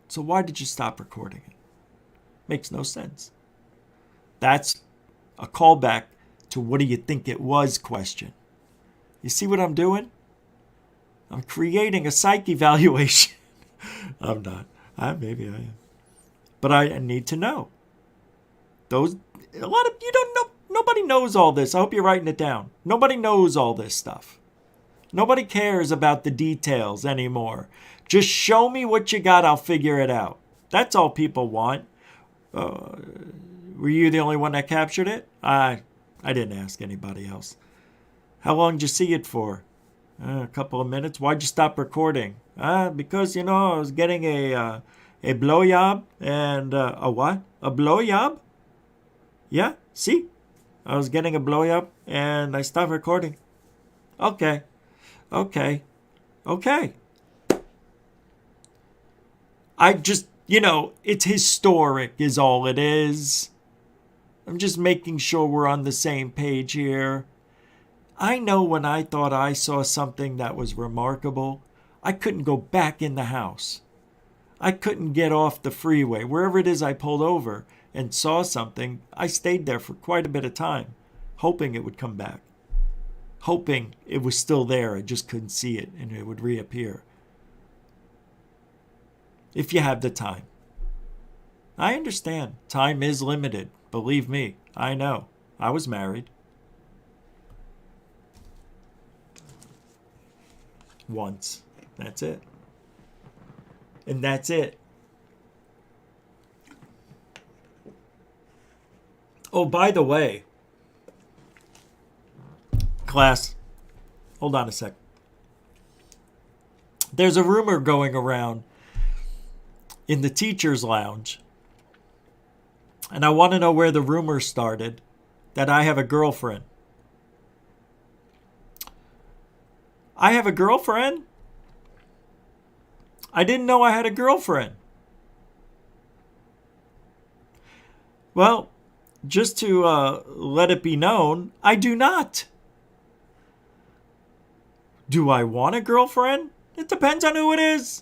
So why did you stop recording it? Makes no sense. That's a callback to what do you think it was question. You see what I'm doing? I'm creating a psych evaluation. I'm not. Maybe I am. But I need to know. A lot of you don't know. Nobody knows all this. I hope you're writing it down. Nobody knows all this stuff. Nobody cares about the details anymore. Just show me what you got. I'll figure it out. That's all people want. Were you the only one that captured it? I didn't ask anybody else. How long did you see it for? A couple of minutes. Why'd you stop recording? Because, I was getting a blowjob and a what? A blowjob? Yeah, see? I was getting a blowjob and I stopped recording. Okay. I just, it's historic is all it is. I'm just making sure we're on the same page here. I know when I thought I saw something that was remarkable, I couldn't go back in the house. I couldn't get off the freeway. Wherever it is I pulled over and saw something, I stayed there for quite a bit of time, hoping it would come back. Hoping it was still there. I just couldn't see it and it would reappear. If you have the time. I understand. Time is limited. Believe me, I know. I was married. Once. That's it. And that's it. Oh, by the way, class, hold on a sec. There's a rumor going around in the teacher's lounge, and I want to know where the rumor started, that I have a girlfriend. I have a girlfriend? I didn't know I had a girlfriend. Well, just to let it be known, I do not. Do I want a girlfriend? It depends on who it is.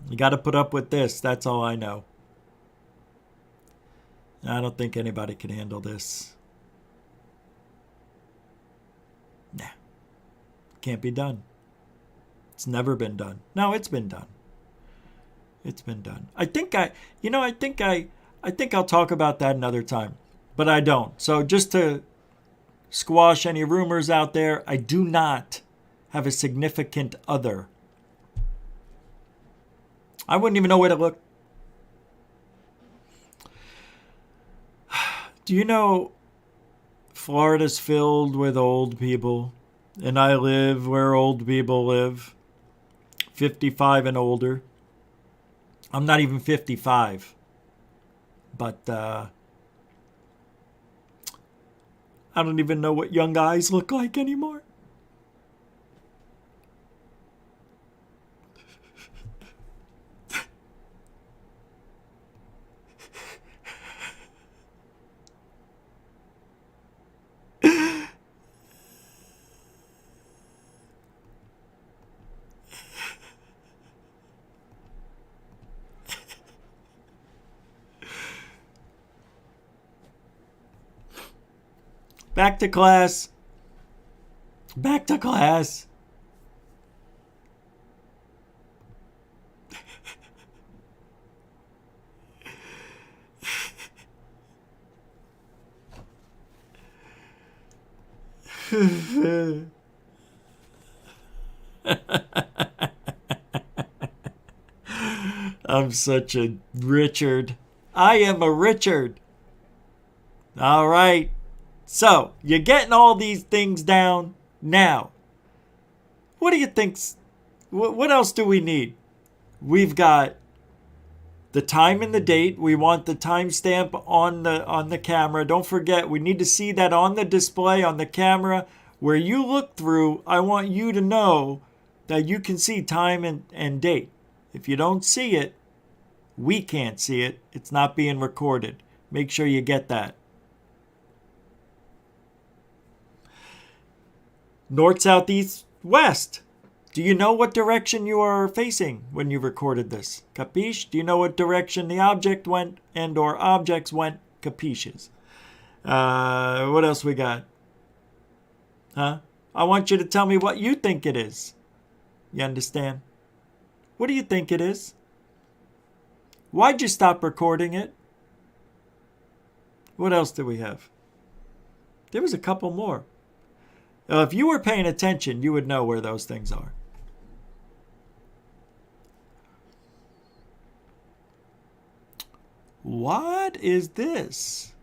You got to put up with this. That's all I know. I don't think anybody can handle this. Nah. Can't be done. It's never been done. No, it's been done. It's been done. I think I'll talk about that another time, but I don't. So just to squash any rumors out there, I do not have a significant other. I wouldn't even know where to look. Do you know Florida's filled with old people, and I live where old people live, 55 and older. I'm not even 55, but I don't even know what young guys look like anymore. Back to class. Back to class. I'm such a Richard. I am a Richard. All right. So, you're getting all these things down now. What do you think's What else do we need? We've got the time and the date. We want the timestamp on the camera. Don't forget, we need to see that on the display on the camera. Where you look through, I want you to know that you can see time and date. If you don't see it, we can't see it. It's not being recorded. Make sure you get that. North, south, east, west. Do you know what direction you are facing when you recorded this? Capiche? Do you know what direction the object went and or objects went? Capiches. What else we got? Huh? I want you to tell me what you think it is. You understand? What do you think it is? Why'd you stop recording it? What else do we have? There was a couple more. If you were paying attention, you would know where those things are. What is this?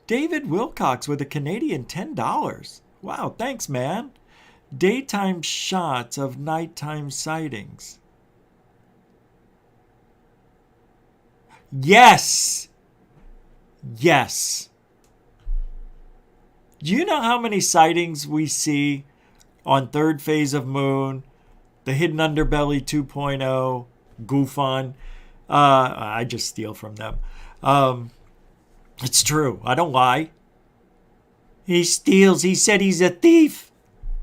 David Wilcox with a Canadian $10. Wow, thanks, man. Daytime shots of nighttime sightings. Yes! Yes. Do you know how many sightings we see on third phase of moon, the hidden underbelly 2.0, GUFON? I just steal from them. It's true. I don't lie. He steals. He said he's a thief.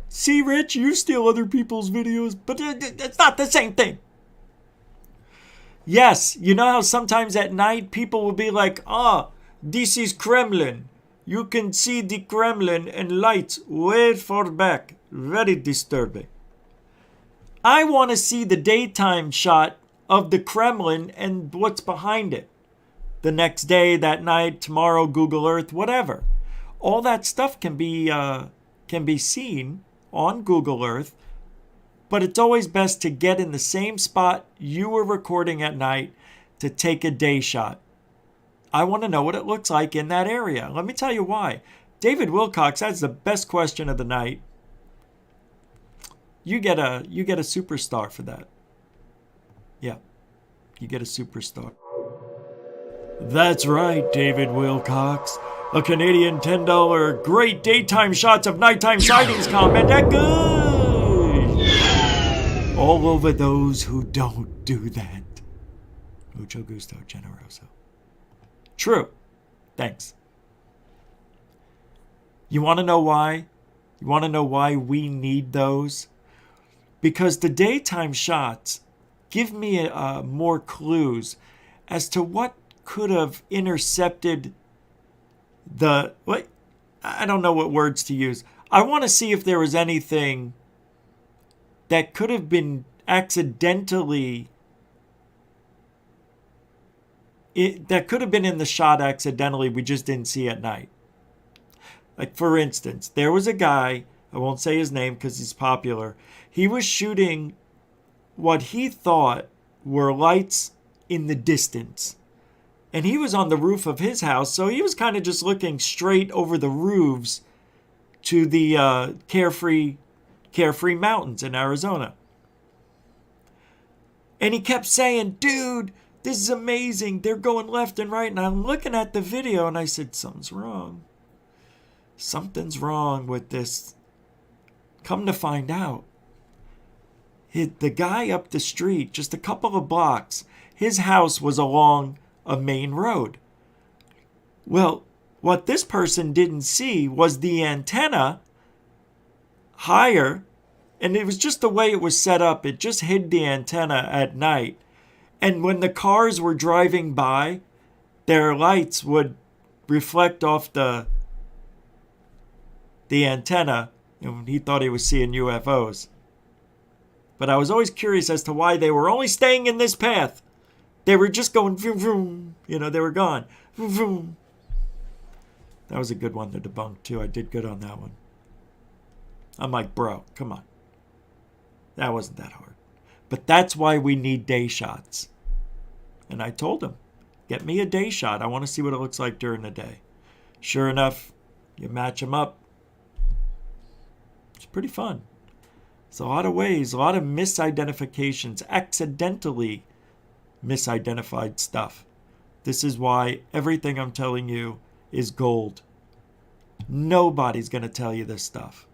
See, Rich, you steal other people's videos, but it's not the same thing. Yes, you know how sometimes at night people will be like, this is Kremlin. You can see the Kremlin and lights way far back. Very disturbing. I want to see the daytime shot of the Kremlin and what's behind it. The next day, that night, tomorrow, Google Earth, whatever. All that stuff can be seen on Google Earth, but it's always best to get in the same spot you were recording at night to take a day shot. I want to know what it looks like in that area. Let me tell you why. David Wilcox, that's the best question of the night. You get a superstar for that. Yeah, you get a superstar. That's right, David Wilcox. A Canadian $10 great daytime shots of nighttime sightings comment. That good. All over those who don't do that. Mucho gusto, generoso. True. Thanks. You want to know why? You want to know why we need those? Because the daytime shots give me more clues as to what could have intercepted I don't know what words to use. I want to see if there was anything that could have been accidentally that could have been in the shot accidentally, we just didn't see at night. Like, for instance, there was a guy, I won't say his name because he's popular. He was shooting what he thought were lights in the distance. And he was on the roof of his house, so he was kind of just looking straight over the roofs to the Carefree Mountains in Arizona. And he kept saying, dude, this is amazing. They're going left and right. And I'm looking at the video and I said, something's wrong. Something's wrong with this. Come to find out, the guy up the street, just a couple of blocks, his house was along a main road. Well, what this person didn't see was the antenna higher, and it was just the way it was set up. It just hid the antenna at night. And when the cars were driving by, their lights would reflect off the antenna, and he thought he was seeing UFOs. But I was always curious as to why they were only staying in this path. They were just going vroom, vroom. They were gone. Vroom, vroom. That was a good one to debunk, too. I did good on that one. I'm like, bro, come on. That wasn't that hard. But that's why we need day shots. And I told him, get me a day shot. I want to see what it looks like during the day. Sure enough, you match them up. It's pretty fun. There's a lot of ways, a lot of misidentifications, accidentally misidentified stuff. This is why everything I'm telling you is gold. Nobody's going to tell you this stuff.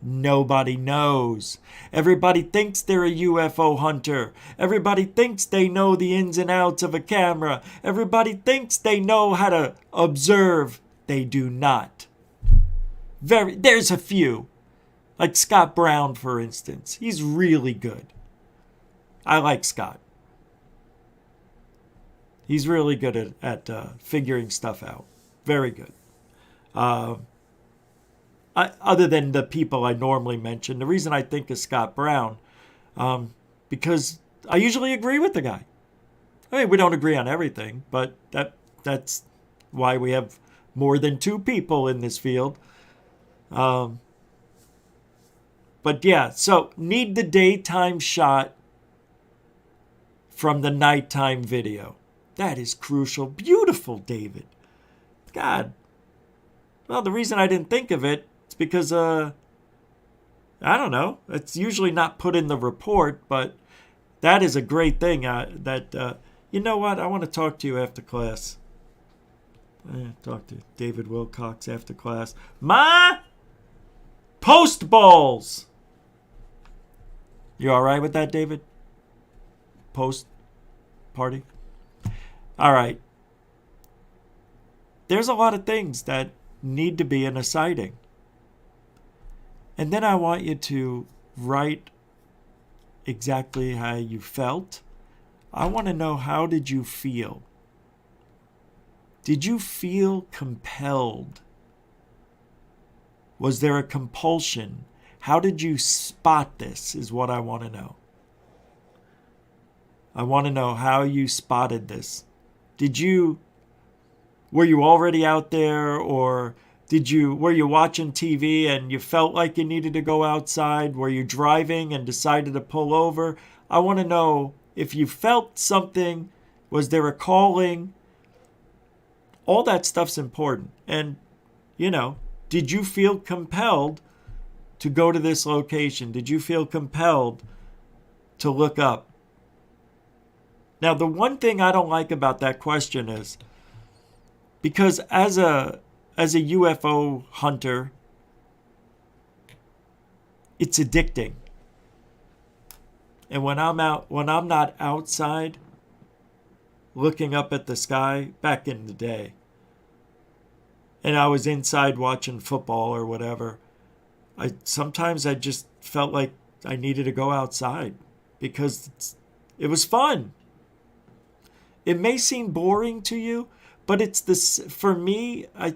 Nobody knows. Everybody thinks they're a UFO hunter. Everybody thinks they know the ins and outs of a camera. Everybody thinks they know how to observe. They do not. There's a few. Like Scott Brown, for instance. He's really good. I like Scott. He's really good at figuring stuff out. Very good. Other than the people I normally mention, the reason I think of Scott Brown, because I usually agree with the guy. I mean, we don't agree on everything, but that's why we have more than two people in this field. But yeah, so need the daytime shot from the nighttime video. That is crucial. Beautiful, David. God. Well, the reason I didn't think of it is because, I don't know. It's usually not put in the report, but that is a great thing. You know what? I want to talk to you after class. Talk to David Wilcox after class. Ma! Post balls! You all right with that, David? Post party? All right. There's a lot of things that need to be in a sighting. And then I want you to write exactly how you felt. I want to know, how did you feel? Did you feel compelled? Was there a compulsion? How did you spot this is what I want to know. I want to know how you spotted this. Were you already out there, or were you watching TV and you felt like you needed to go outside? Were you driving and decided to pull over? I want to know if you felt something. Was there a calling? All that stuff's important. And, did you feel compelled to go to this location? Did you feel compelled to look up? Now, the one thing I don't like about that question is, because as a UFO hunter, it's addicting. And when I'm not outside looking up at the sky, back in the day, and I was inside watching football or whatever, sometimes I just felt like I needed to go outside because it was fun. It may seem boring to you, but it's this, for me, I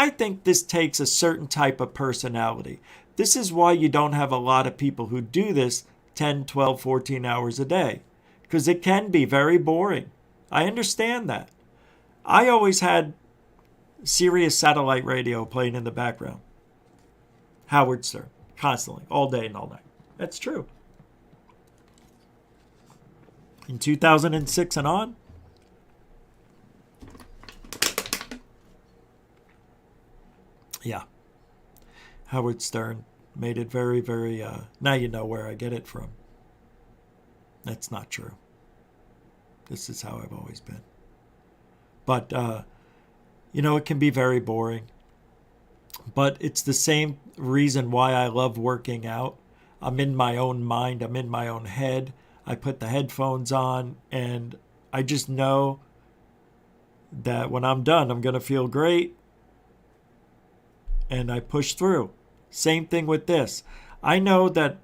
think this takes a certain type of personality. This is why you don't have a lot of people who do this 10, 12, 14 hours a day, because it can be very boring. I understand that. I always had Sirius satellite radio playing in the background. Howard Stern, constantly, all day and all night. That's true. In 2006 and on, yeah, Howard Stern made it very, very, now you know where I get it from. That's not true. This is how I've always been. But, it can be very boring. But it's the same reason why I love working out. I'm in my own mind. I'm in my own head. I put the headphones on, and I just know that when I'm done, I'm going to feel great. And I push through. Same thing with this. I know that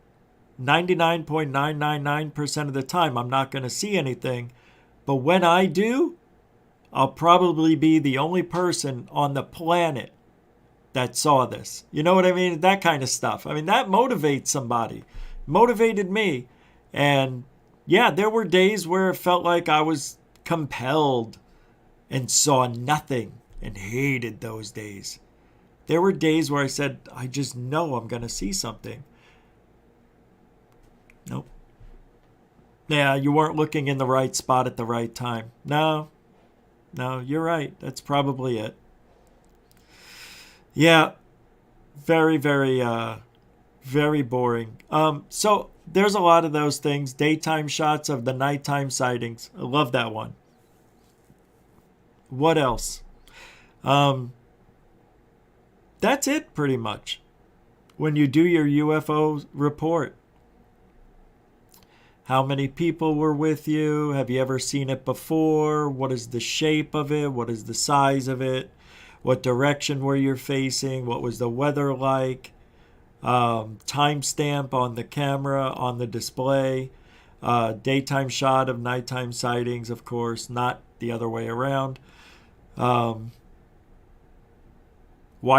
99.999% of the time I'm not going to see anything. But when I do, I'll probably be the only person on the planet that saw this. You know what I mean? That kind of stuff. I mean, that motivates somebody. Motivated me. And yeah, there were days where it felt like I was compelled and saw nothing and hated those days. There were days where I said, I just know I'm going to see something. Nope. Yeah, you weren't looking in the right spot at the right time. No, you're right. That's probably it. Yeah, very, very, Very boring. So there's a lot of those things. Daytime shots of the nighttime sightings. I love that one. What else? That's it pretty much. When you do your UFO report. How many people were with you? Have you ever seen it before? What is the shape of it? What is the size of it? What direction were you facing? What was the weather like? Timestamp on the camera, on the display. Daytime shot of nighttime sightings, of course, not the other way around. Why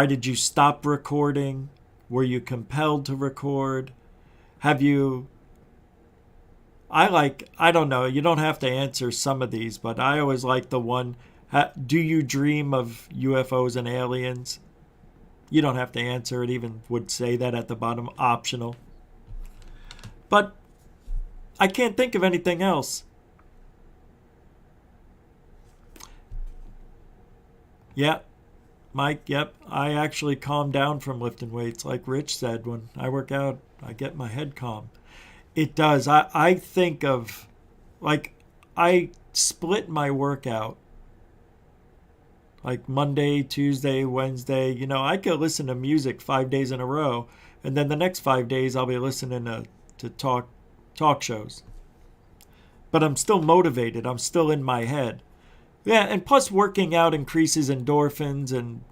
did you stop recording? Were you compelled to record? Have you... I don't know, you don't have to answer some of these, but I always like the one, do you dream of UFOs and aliens? You don't have to answer it, even would say that at the bottom, optional. But I can't think of anything else. Yeah, Mike, yep, I actually calm down from lifting weights. Like Rich said, when I work out, I get my head calm. It does. I think of, like, I split my workout. Like Monday, Tuesday, Wednesday. You know, I could listen to music 5 days in a row. And then the next 5 days I'll be listening to talk shows. But I'm still motivated. I'm still in my head. Yeah, and plus working out increases endorphins and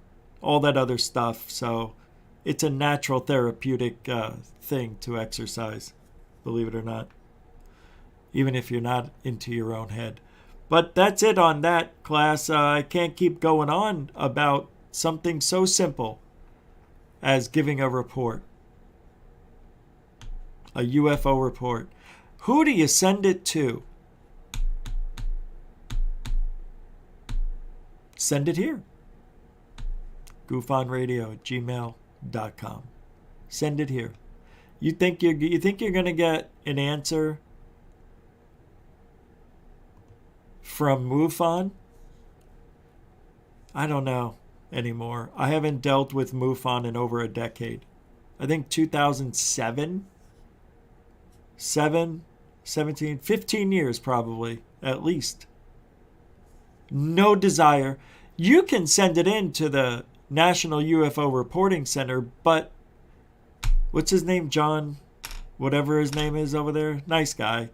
all that other stuff. So it's a natural therapeutic thing to exercise. Believe it or not, even if you're not into your own head. But that's it on that, class. I can't keep going on about something so simple as giving a report, a UFO report. Who do you send it to? Send it here. GUFONradio@gmail.com. Send it here. You think you're going to get an answer from MUFON? I don't know anymore. I haven't dealt with MUFON in over a decade. I think 2007, 17, 15 years probably, at least. No desire. You can send it in to the National UFO Reporting Center, but what's his name? John, whatever his name is over there. Nice guy.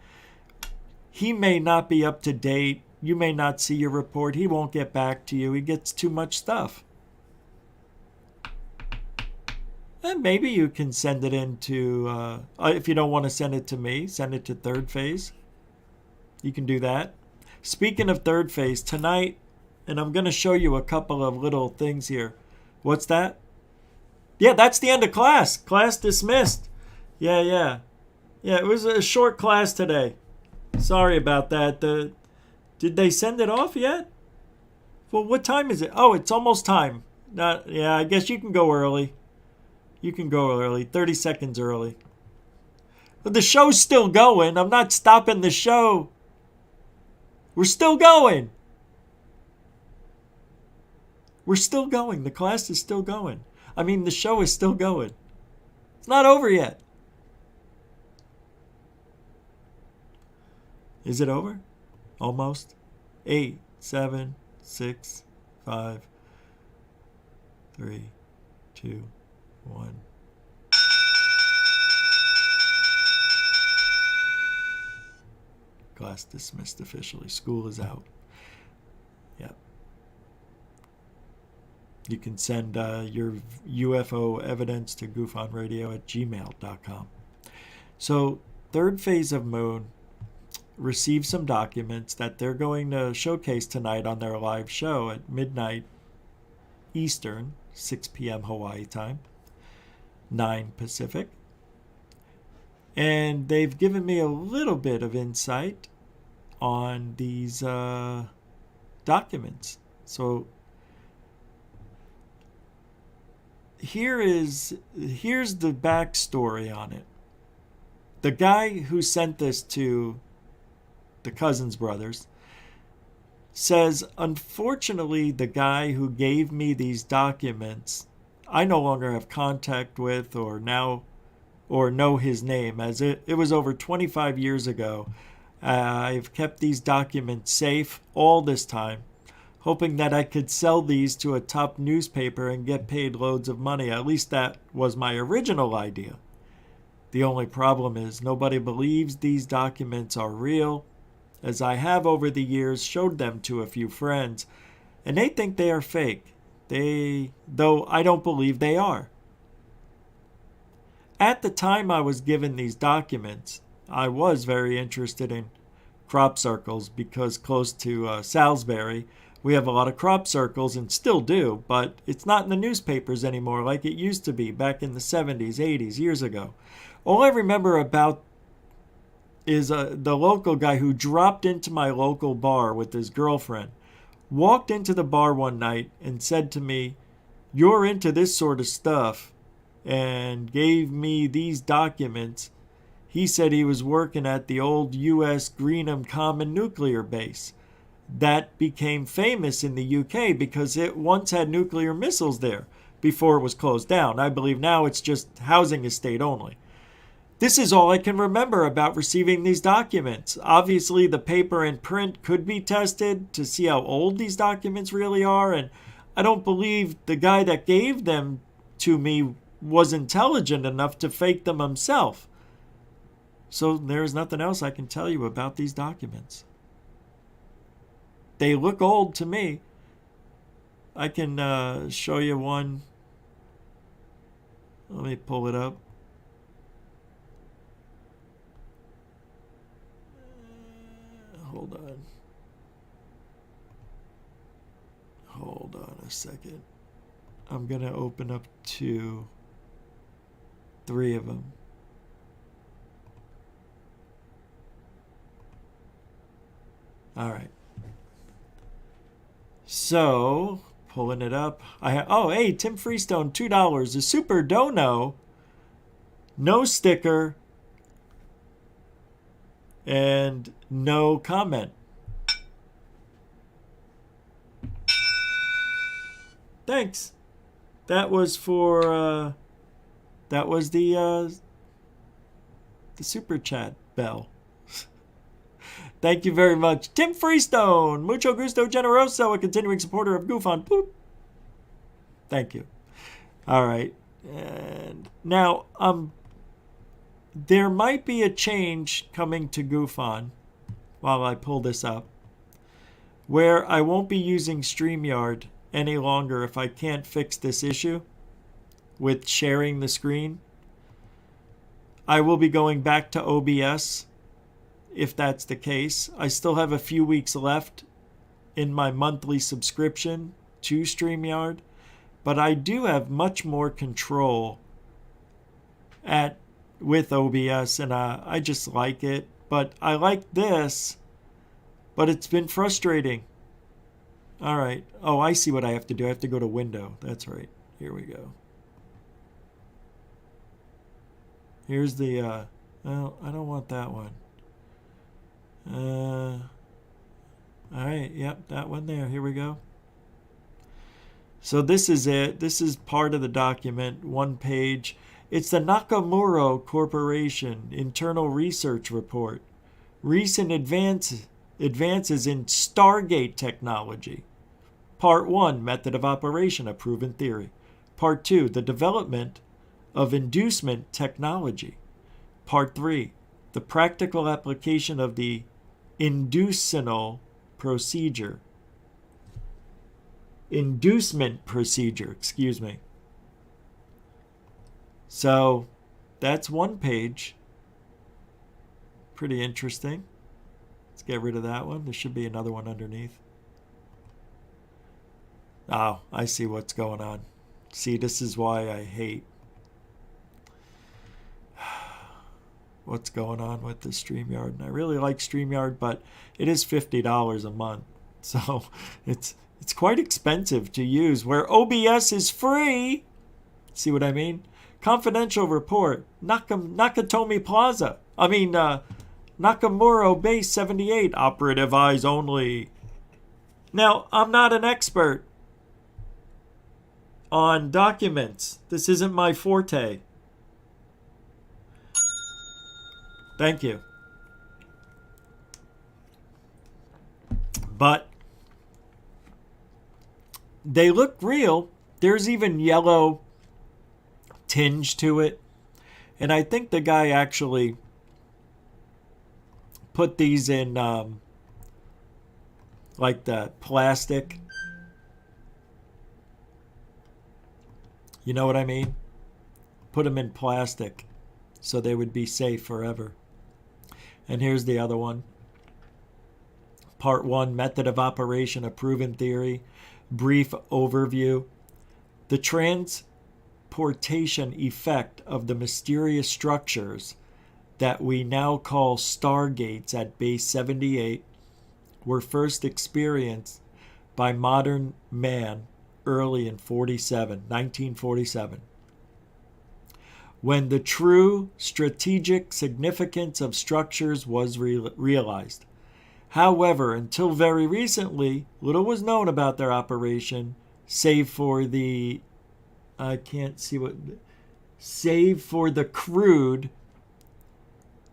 He may not be up to date. You may not see your report. He won't get back to you. He gets too much stuff. And maybe you can send it in to, if you don't want to send it to me, send it to Third Phase. You can do that. Speaking of Third Phase, tonight, and I'm going to show you a couple of little things here. What's that? Yeah, that's the end of class. Class dismissed. Yeah, it was a short class today. Sorry about that. Did they send it off yet? Well, what time is it? Oh, it's almost time. Yeah, I guess you can go early. You can go early. 30 seconds early. But the show's still going. I'm not stopping the show. We're still going. We're still going. The class is still going. I mean, the show is still going. It's not over yet. Is it over? Almost. 8, 7, 6, 5, 3, 2, 1. Class dismissed officially. School is out. Yep. You can send your UFO evidence to GUFONradio@gmail.com. So, Third Phase of Moon received some documents that they're going to showcase tonight on their live show at midnight Eastern, 6 p.m. Hawaii time, 9 Pacific. And they've given me a little bit of insight on these documents. So here's the backstory on it. The guy who sent this to the Cousins brothers says, unfortunately, the guy who gave me these documents, I no longer have contact with, or now or know his name, as it was over 25 years ago. I've kept these documents safe all this time, hoping that I could sell these to a top newspaper and get paid loads of money. At least that was my original idea. The only problem is nobody believes these documents are real, as I have over the years showed them to a few friends, and they think they are fake, though I don't believe they are. At the time I was given these documents, I was very interested in crop circles because close to Salisbury, we have a lot of crop circles and still do, but it's not in the newspapers anymore like it used to be back in the 70s, 80s, years ago. All I remember about is the local guy who dropped into my local bar with his girlfriend, walked into the bar one night and said to me, "You're into this sort of stuff," and gave me these documents. He said he was working at the old U.S. Greenham Common Nuclear Base. That became famous in the UK because it once had nuclear missiles there before it was closed down. I believe now it's just housing estate only. This is all I can remember about receiving these documents. Obviously, the paper and print could be tested to see how old these documents really are, and I don't believe the guy that gave them to me was intelligent enough to fake them himself. So there's nothing else I can tell you about these documents. They look old to me. I can show you one. Let me pull it up. Hold on. Hold on a second. I'm going to open up to 3 of them. All right. So, pulling it up. Hey, Tim Freestone, $2. A super dono. No sticker. And no comment. Thanks. That was for that was the super chat bell. Thank you very much, Tim Freestone. Mucho gusto generoso, a continuing supporter of GUFON. Boop. Thank you. All right, and now there might be a change coming to GUFON while I pull this up, where I won't be using StreamYard any longer if I can't fix this issue with sharing the screen. I will be going back to OBS if that's the case. I still have a few weeks left in my monthly subscription to StreamYard, but I do have much more control with OBS, and I just like it. But I like this, but it's been frustrating. All right. Oh, I see what I have to do. I have to go to Window. That's right. Here we go. Here's the, well, I don't want that one. All right. Yep, that one there. Here we go. So this is it. This is part of the document, one page. It's the Nakamura Corporation Internal Research Report. Recent advances in Stargate technology. Part 1, Method of Operation, a proven theory. Part 2, the development of inducement technology. Part 3, the practical application of the inducement procedure. Inducement procedure, excuse me. So, that's one page. Pretty interesting. Let's get rid of that one. There should be another one underneath. Oh, I see what's going on. See, this is why I hate what's going on with the StreamYard. And I really like StreamYard, but it is $50 a month. So it's quite expensive to use, where OBS is free. See what I mean? Confidential report. Nakatomi Plaza. Nakamura Base 78. Operative eyes only. Now, I'm not an expert on documents. This isn't my forte. Thank you. But they look real. There's even yellow tinge to it. And I think the guy actually put these in like the plastic. You know what I mean? Put them in plastic so they would be safe forever. And here's the other one. Part 1, Method of Operation, a Proven Theory. Brief Overview. The transportation effect of the mysterious structures that we now call Stargates at Base 78 were first experienced by modern man early in 1947, when the true strategic significance of structures was realized. However, until very recently, little was known about their operation, save for the crude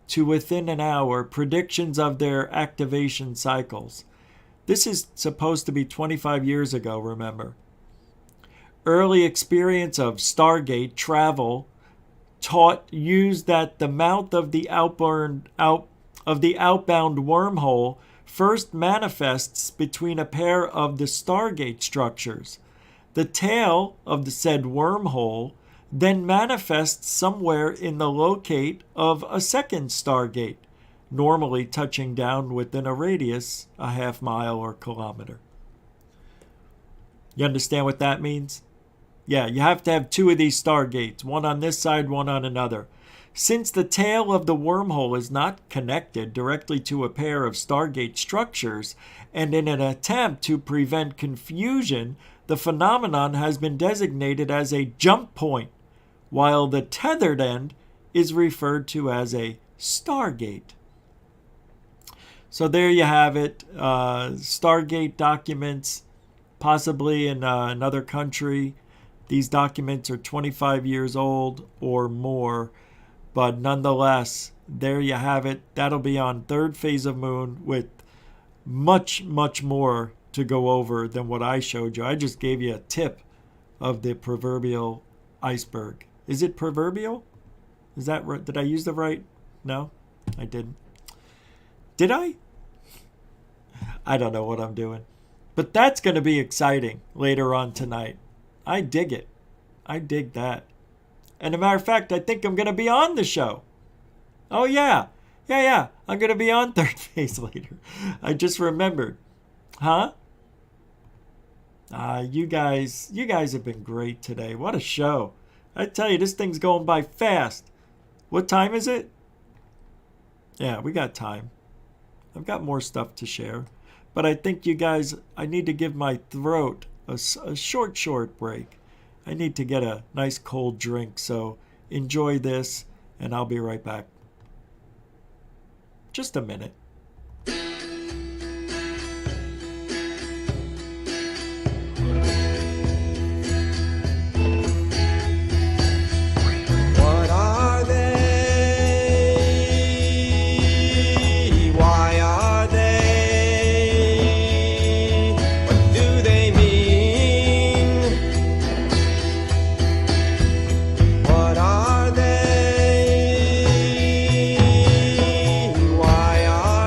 to within an hour predictions of their activation cycles. This is supposed to be 25 years ago, remember. Early experience of Stargate travel used that the mouth of the outbound wormhole first manifests between a pair of the Stargate structures. The tail of the said wormhole then manifests somewhere in the locate of a second Stargate, normally touching down within a radius a half mile or kilometer. You understand what that means? Yeah, you have to have two of these Stargates, one on this side, one on another. Since the tail of the wormhole is not connected directly to a pair of Stargate structures, and in an attempt to prevent confusion, the phenomenon has been designated as a jump point, while the tethered end is referred to as a Stargate. So there you have it. Stargate documents, possibly in another country. These documents are 25 years old or more, but nonetheless, there you have it. That'll be on third phase of moon with much, much more to go over than what I showed you. I just gave you a tip of the proverbial iceberg. Is it proverbial? Is that right? Did I use the right? No, I didn't. Did I? I don't know what I'm doing. But that's going to be exciting later on tonight. I dig it. I dig that. And a matter of fact, I think I'm going to be on the show. Oh, yeah. Yeah. I'm going to be on third phase later. I just remembered. Huh? You guys have been great today. What a show. I tell you, this thing's going by fast. What time is it? Yeah, we got time. I've got more stuff to share. But I think you guys, I need to give my throat a short break. I need to get a nice cold drink. So enjoy this, and I'll be right back. Just a minute. What are they? Why are they? What do they mean? What are they? Why are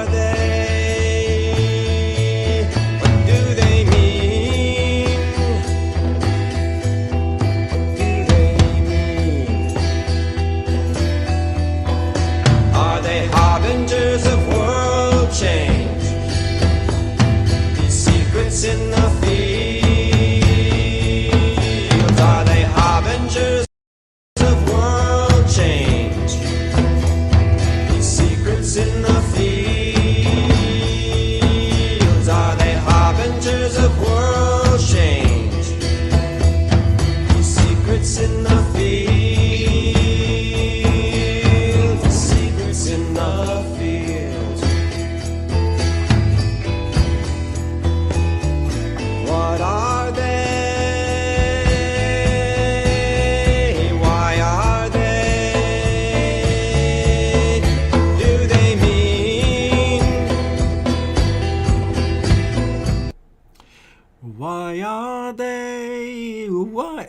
Why are they? Why?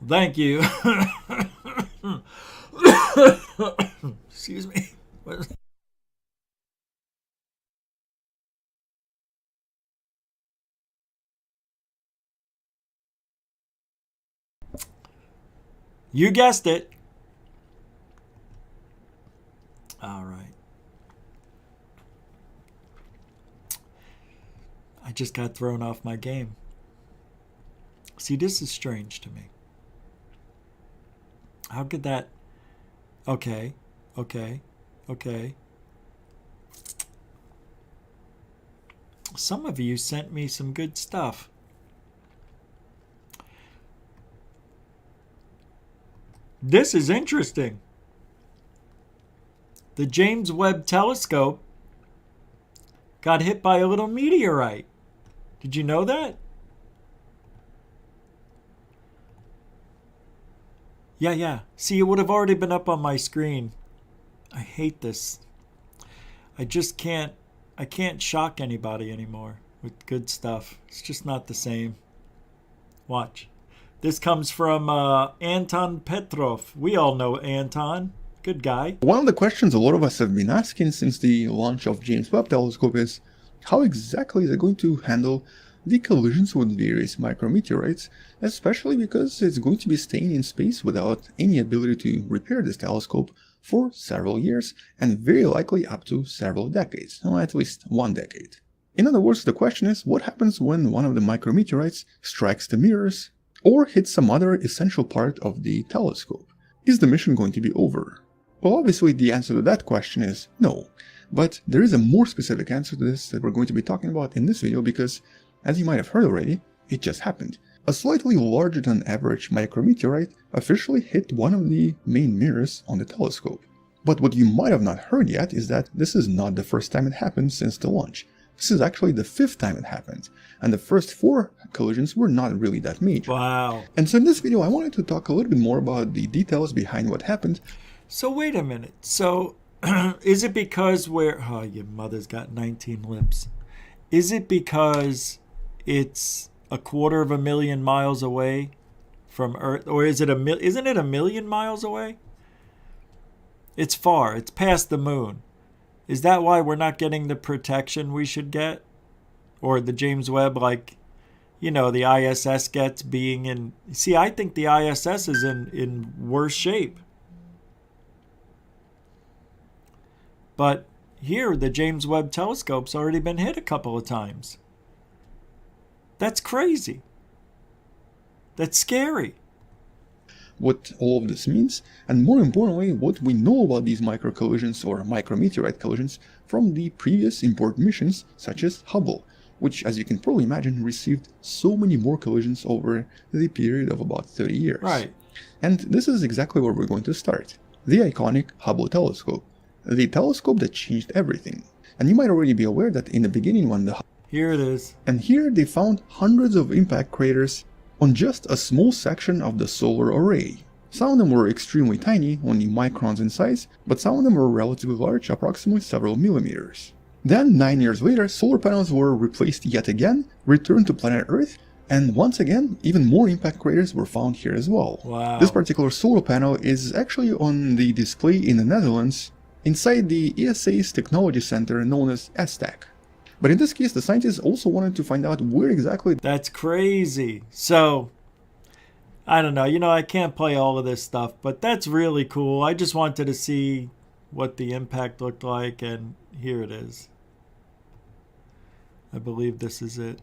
Thank you. Excuse me. You guessed it. All right. I just got thrown off my game. See, this is strange to me. How could that... Okay. Some of you sent me some good stuff. This is interesting. The James Webb Telescope got hit by a little meteorite. Did you know that? Yeah. See, it would have already been up on my screen. I hate this. I can't shock anybody anymore with good stuff. It's just not the same. Watch. This comes from Anton Petrov. We all know Anton. Good guy. One of the questions a lot of us have been asking since the launch of James Webb Telescope is how exactly is it going to handle the collisions with various micrometeorites, especially because it's going to be staying in space without any ability to repair this telescope for several years and very likely up to several decades, or at least 1 decade. In other words, the question is what happens when one of the micrometeorites strikes the mirrors or hits some other essential part of the telescope? Is the mission going to be over? Well, obviously the answer to that question is no, but there is a more specific answer to this that we're going to be talking about in this video because, as you might have heard already, it just happened. A slightly larger than average micrometeorite officially hit one of the main mirrors on the telescope. But what you might have not heard yet is that this is not the first time it happened since the launch. This is actually the 5th time it happened, and the first 4 collisions were not really that major. Wow. And so in this video I wanted to talk a little bit more about the details behind what happened. So wait a minute. So is it because oh, your mother's got 19 lips. Is it because it's 250,000 miles away from Earth, or isn't it 1 million miles away? It's far. It's past the moon. Is that why we're not getting the protection we should get? Or the James Webb, like, you know, the ISS gets being in... See, I think the ISS is in worse shape. But here, the James Webb Telescope's already been hit a couple of times. That's crazy. That's scary. What all of this means, and more importantly, what we know about these micro collisions or micrometeorite collisions from the previous important missions, such as Hubble, which, as you can probably imagine, received so many more collisions over the period of about 30 years. Right. And this is exactly where we're going to start. The iconic Hubble telescope. The telescope that changed everything. And you might already be aware that in the beginning when the... Here it is. And here they found hundreds of impact craters on just a small section of the solar array. Some of them were extremely tiny, only microns in size, but some of them were relatively large, approximately several millimeters. Then, 9 years later, solar panels were replaced yet again, returned to planet Earth, and once again, even more impact craters were found here as well. Wow. This particular solar panel is actually on the display in the Netherlands, inside the ESA's technology center known as ESTEC. But in this case, the scientists also wanted to find out where exactly... That's crazy. So, I don't know. You know, I can't play all of this stuff, but that's really cool. I just wanted to see what the impact looked like, and here it is. I believe this is it.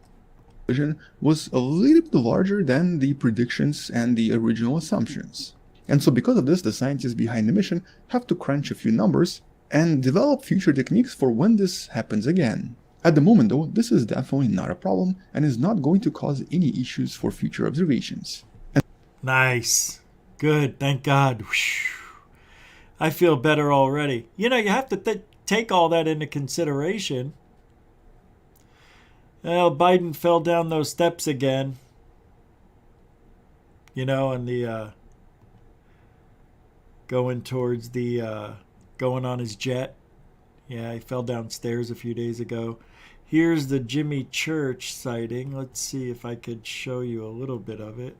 ...was a little bit larger than the predictions and the original assumptions. And so because of this, the scientists behind the mission have to crunch a few numbers and develop future techniques for when this happens again. At the moment though, this is definitely not a problem and is not going to cause any issues for future observations. Nice. Good. Thank God. I feel better already. You know, you have to take all that into consideration. Well, Biden fell down those steps again. You know, and the going towards the going on his jet. Yeah, he fell downstairs a few days ago. Here's the Jimmy Church sighting. Let's see if I could show you a little bit of it.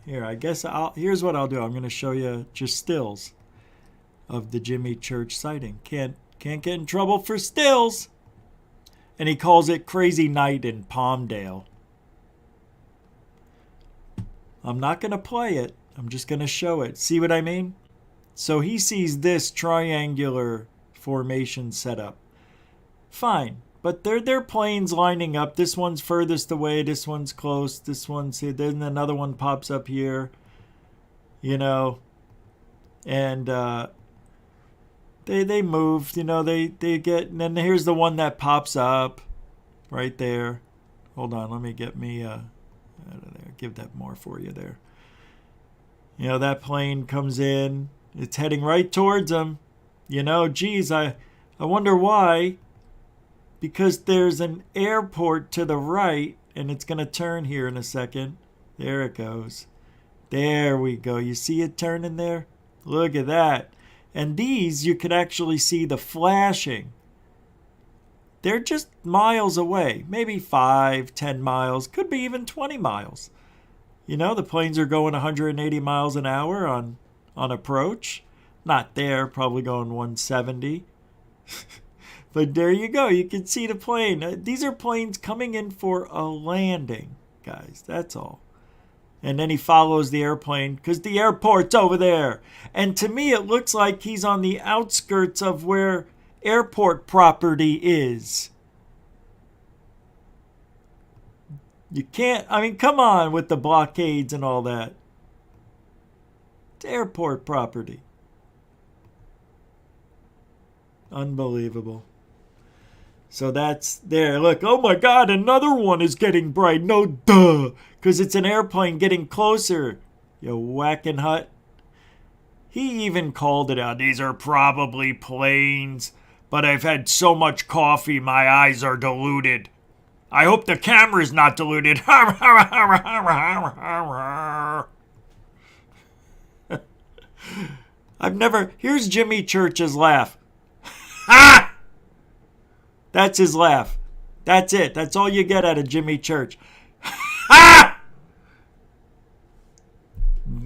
Here, I guess here's what I'll do. I'm going to show you just stills of the Jimmy Church sighting. Can't get in trouble for stills. And he calls it Crazy Night in Palmdale. I'm not going to play it. I'm just going to show it. See what I mean? So he sees this triangular formation setup. Fine. But they're planes lining up. This one's furthest away. This one's close. This one's here. Then another one pops up here. You know. And they move. You know, they get... And then here's the one that pops up. Right there. Hold on. Let me get me... out of there. Give that more for you there. You know, that plane comes in. It's heading right towards them. You know, geez, I wonder why. Because there's an airport to the right, and it's going to turn here in a second. There it goes. There we go. You see it turning there? Look at that. And these, you could actually see the flashing. They're just miles away. Maybe 5, 10 miles. Could be even 20 miles. You know, the planes are going 180 miles an hour on approach. Not there, probably going 170. But there you go. You can see the plane. These are planes coming in for a landing, guys. That's all. And then he follows the airplane because the airport's over there. And to me, it looks like he's on the outskirts of where airport property is. You can't, I mean, come on with the blockades and all that. It's airport property. Unbelievable. So that's there. Look, oh my God, another one is getting bright. No, duh, because it's an airplane getting closer. You whacking hut. He even called it out. These are probably planes, but I've had so much coffee, my eyes are diluted. I hope the camera's not diluted. I've never... Here's Jimmy Church's laugh. Ha! That's his laugh. That's it. That's all you get out of Jimmy Church. Ha!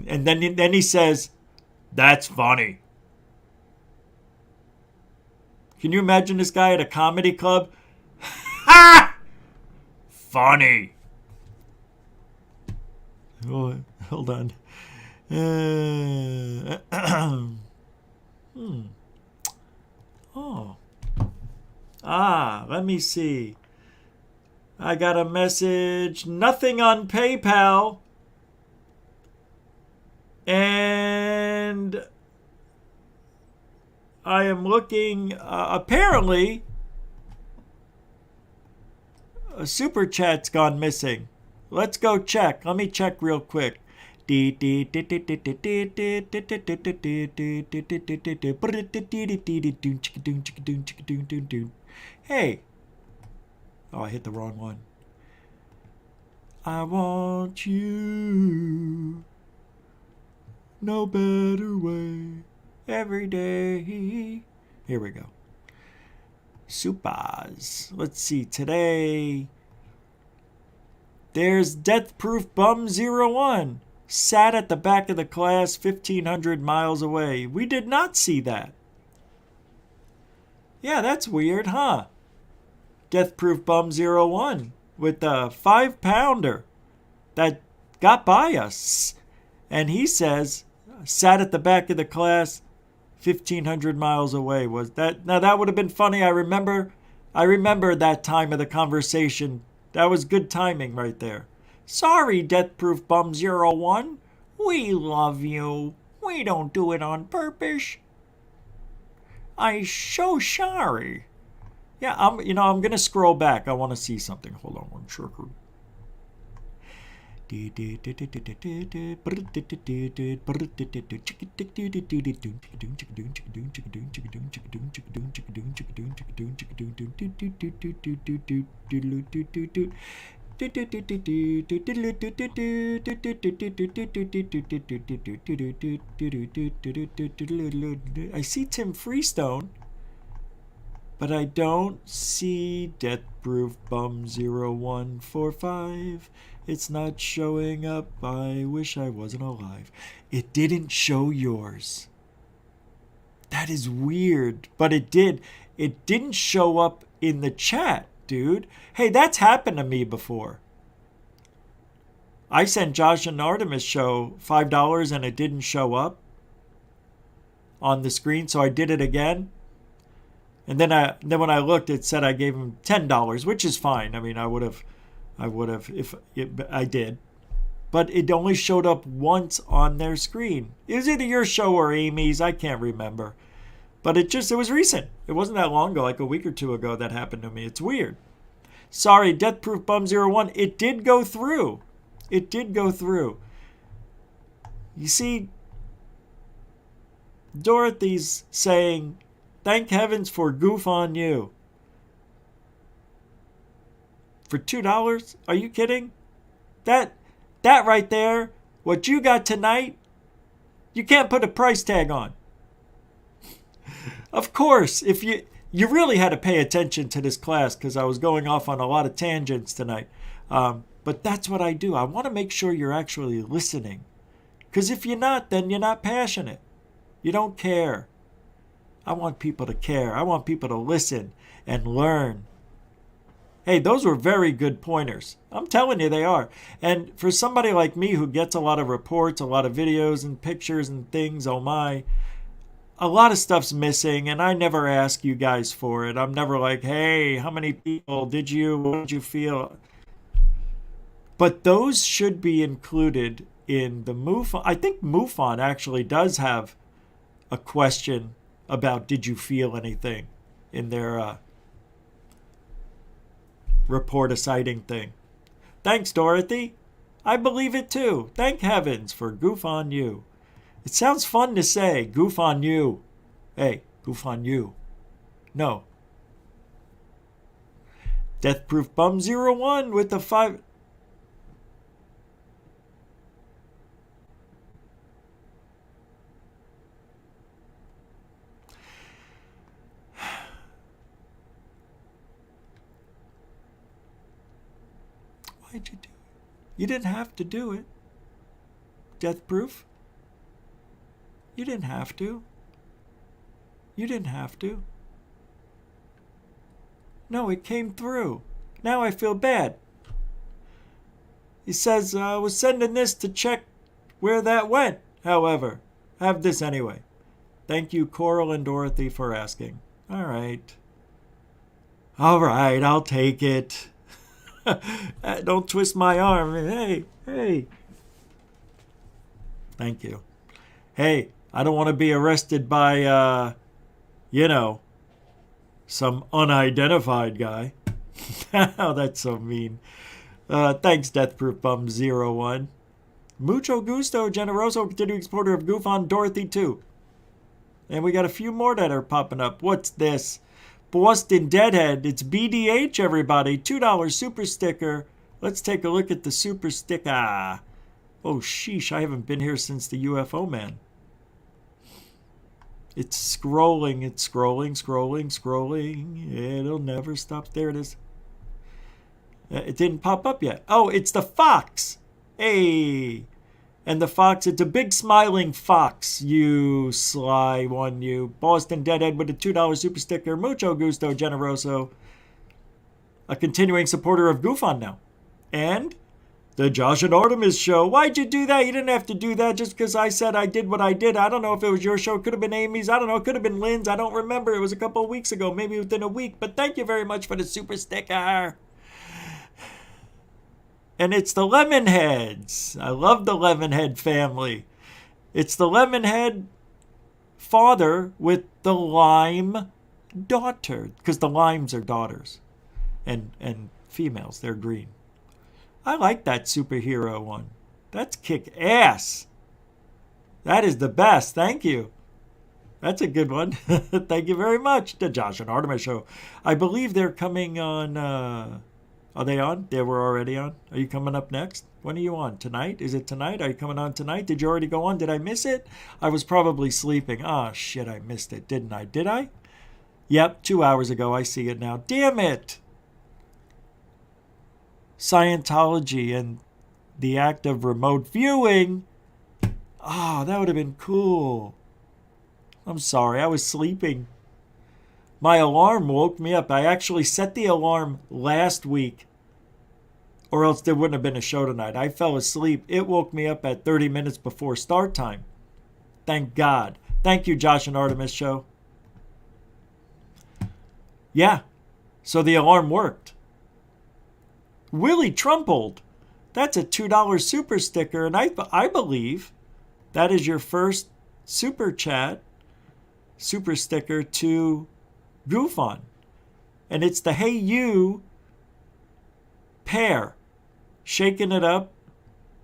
And then he says, that's funny. Can you imagine this guy at a comedy club? Ha! Funny. Oh, hold on. Oh. Let me see. I got a message. Nothing on PayPal. And I am looking. Apparently, a super chat's gone missing. Let's go check. Let me check real quick. Hey. Oh, I hit the wrong one. I want you. No better way. Every day. Here we go. Supers. Let's see. Today, there's Death Proof Bum 01. Sat at the back of the class 1,500 miles away. We did not see that. Yeah, that's weird, huh? Death Proof Bum 01 with a 5-pounder that got by us. And he says, sat at the back of the class 1,500 miles away. Was that? Now that would have been funny. I remember that time of the conversation. That was good timing right there. Sorry, Death Proof Bum 01. We love you. We don't do it on purpose. I so sorry. Yeah, I'm gonna scroll back. I want to see something. Hold on one second. I see Tim Freestone. but I don't see Death Proof Bum 0145. It's not showing up. I wish I wasn't alive. It didn't show yours. That is weird, but it did. It didn't show up in the chat, dude. Hey, that's happened to me before. I sent Josh and Artemis show $5 and it didn't show up on the screen, so I did it again. And then when I looked, it said I gave him $10, which is fine. I mean, I would have if I did. But it only showed up once on their screen. It was either your show or Amy's. I can't remember. But it was recent. It wasn't that long ago, like a week or two ago that happened to me. It's weird. Sorry, Death Proof Bum 01. It did go through. It did go through. You see, Dorothy's saying, thank heavens for GUFON-U. For $2? Are you kidding? That right there, what you got tonight, you can't put a price tag on. Of course, if you really had to pay attention to this class because I was going off on a lot of tangents tonight. But that's what I do. I want to make sure you're actually listening. Because if you're not, then you're not passionate. You don't care. I want people to care. I want people to listen and learn. Hey, those were very good pointers. I'm telling you, they are. And for somebody like me who gets a lot of reports, a lot of videos and pictures and things, oh my, a lot of stuff's missing, and I never ask you guys for it. I'm never like, hey, how many people what did you feel? But those should be included in the MUFON. I think MUFON actually does have a question about did you feel anything in their report a sighting thing. Thanks, Dorothy. I believe it too. Thank heavens for GUFON-U. It sounds fun to say, GUFON-U. Hey, GUFON-U. No. Death Proof Bum 01 with the 5... Why'd you do it? You didn't have to do it. Death Proof? You didn't have to. You didn't have to. No, it came through. Now I feel bad. He says, I was sending this to check where that went. However, have this anyway. Thank you, Coral and Dorothy, for asking. All right. All right, I'll take it. Don't twist my arm. Hey. Thank you. Hey, I don't want to be arrested by, some unidentified guy. Oh, that's so mean. Thanks, Death Proof Bum 01. Mucho gusto, generoso, continuing supporter of GUFON, Dorothy too. And we got a few more that are popping up. What's this? Boston Deadhead. It's BDH, everybody. $2 super sticker. Let's take a look at the super sticker. Oh, sheesh. I haven't been here since the UFO man. It's scrolling. It's scrolling. It'll never stop. There it is. It didn't pop up yet. Oh, it's the fox. Hey. And the fox, it's a big smiling fox. You sly one, you. Boston Deadhead with a $2 super sticker. Mucho gusto, generoso. A continuing supporter of GUFON now. And the Josh and Artemis show. Why'd you do that? You didn't have to do that just because I said I did what I did. I don't know if it was your show. It could have been Amy's. I don't know. It could have been Lynn's. I don't remember. It was a couple of weeks ago. Maybe within a week. But thank you very much for the super sticker. And it's the Lemonheads. I love the Lemonhead family. It's the Lemonhead father with the Lime daughter. Because the Limes are daughters. And females. They're green. I like that superhero one. That's kick-ass. That is the best. Thank you. That's a good one. Thank you very much. The Josh and Artemis show. I believe they're coming on... Are they on? They were already on. Are you coming up next? When are you on? Tonight? Is it tonight? Are you coming on tonight? Did you already go on? Did I miss it? I was probably sleeping. Ah, shit, I missed it, didn't I? Did I? Yep, 2 hours ago. I see it now. Damn it! Scientology and the act of remote viewing. Oh, that would have been cool. I'm sorry, I was sleeping. My alarm woke me up. I actually set the alarm last week, or else there wouldn't have been a show tonight. I fell asleep. It woke me up at 30 minutes before start time. Thank God. Thank you, Josh and Artemis Show. Yeah, so the alarm worked. Willie Trumpold. That's a $2 super sticker, and I believe that is your first super chat, super sticker to GUFON. And it's the Hey You pair, shaking it up,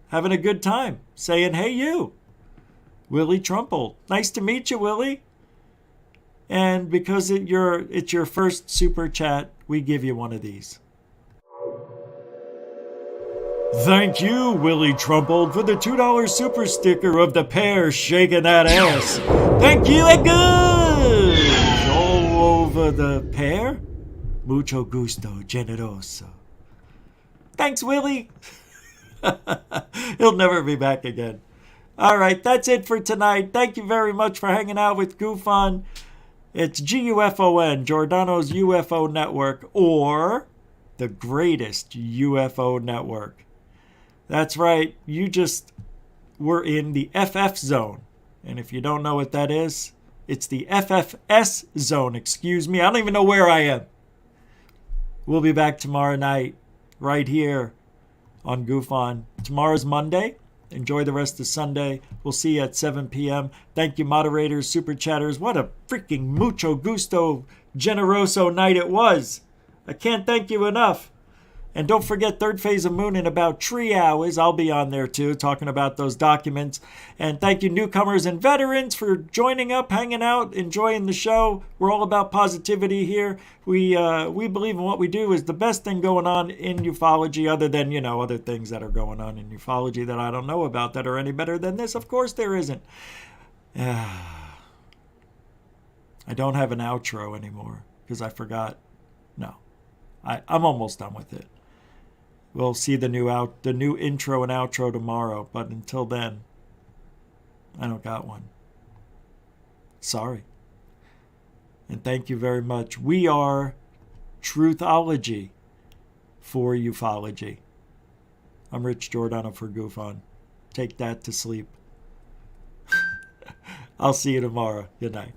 having a good time, saying, hey you, Willie Trumpold. Nice to meet you, Willie. And because it's your first super chat, we give you one of these. Thank you, Willie Trumpold, for the $2 super sticker of the pair shaking that ass. Thank you, and good! All over the pair. Mucho gusto, generoso. Thanks, Willie. He'll never be back again. All right, that's it for tonight. Thank you very much for hanging out with GUFON. It's GUFON, Giordano's UFO Network, or the greatest UFO network. That's right, you just were in the FF zone. And if you don't know what that is, it's the FFS zone, excuse me. I don't even know where I am. We'll be back tomorrow night, right here on GUFON. Tomorrow's Monday. Enjoy the rest of Sunday. We'll see you at 7 p.m. Thank you, moderators, super chatters. What a freaking mucho gusto, generoso night it was. I can't thank you enough. And don't forget Third Phase of Moon in about 3 hours. I'll be on there too, talking about those documents. And thank you, newcomers and veterans, for joining up, hanging out, enjoying the show. We're all about positivity here. We believe in what we do is the best thing going on in ufology, other than, other things that are going on in ufology that I don't know about that are any better than this. Of course there isn't. I don't have an outro anymore because I forgot. No, I'm almost done with it. We'll see the new intro and outro tomorrow, but until then, I don't got one. Sorry. And thank you very much. We are Truthology for ufology. I'm Rich Giordano for GUFON. Take that to sleep. I'll see you tomorrow. Good night.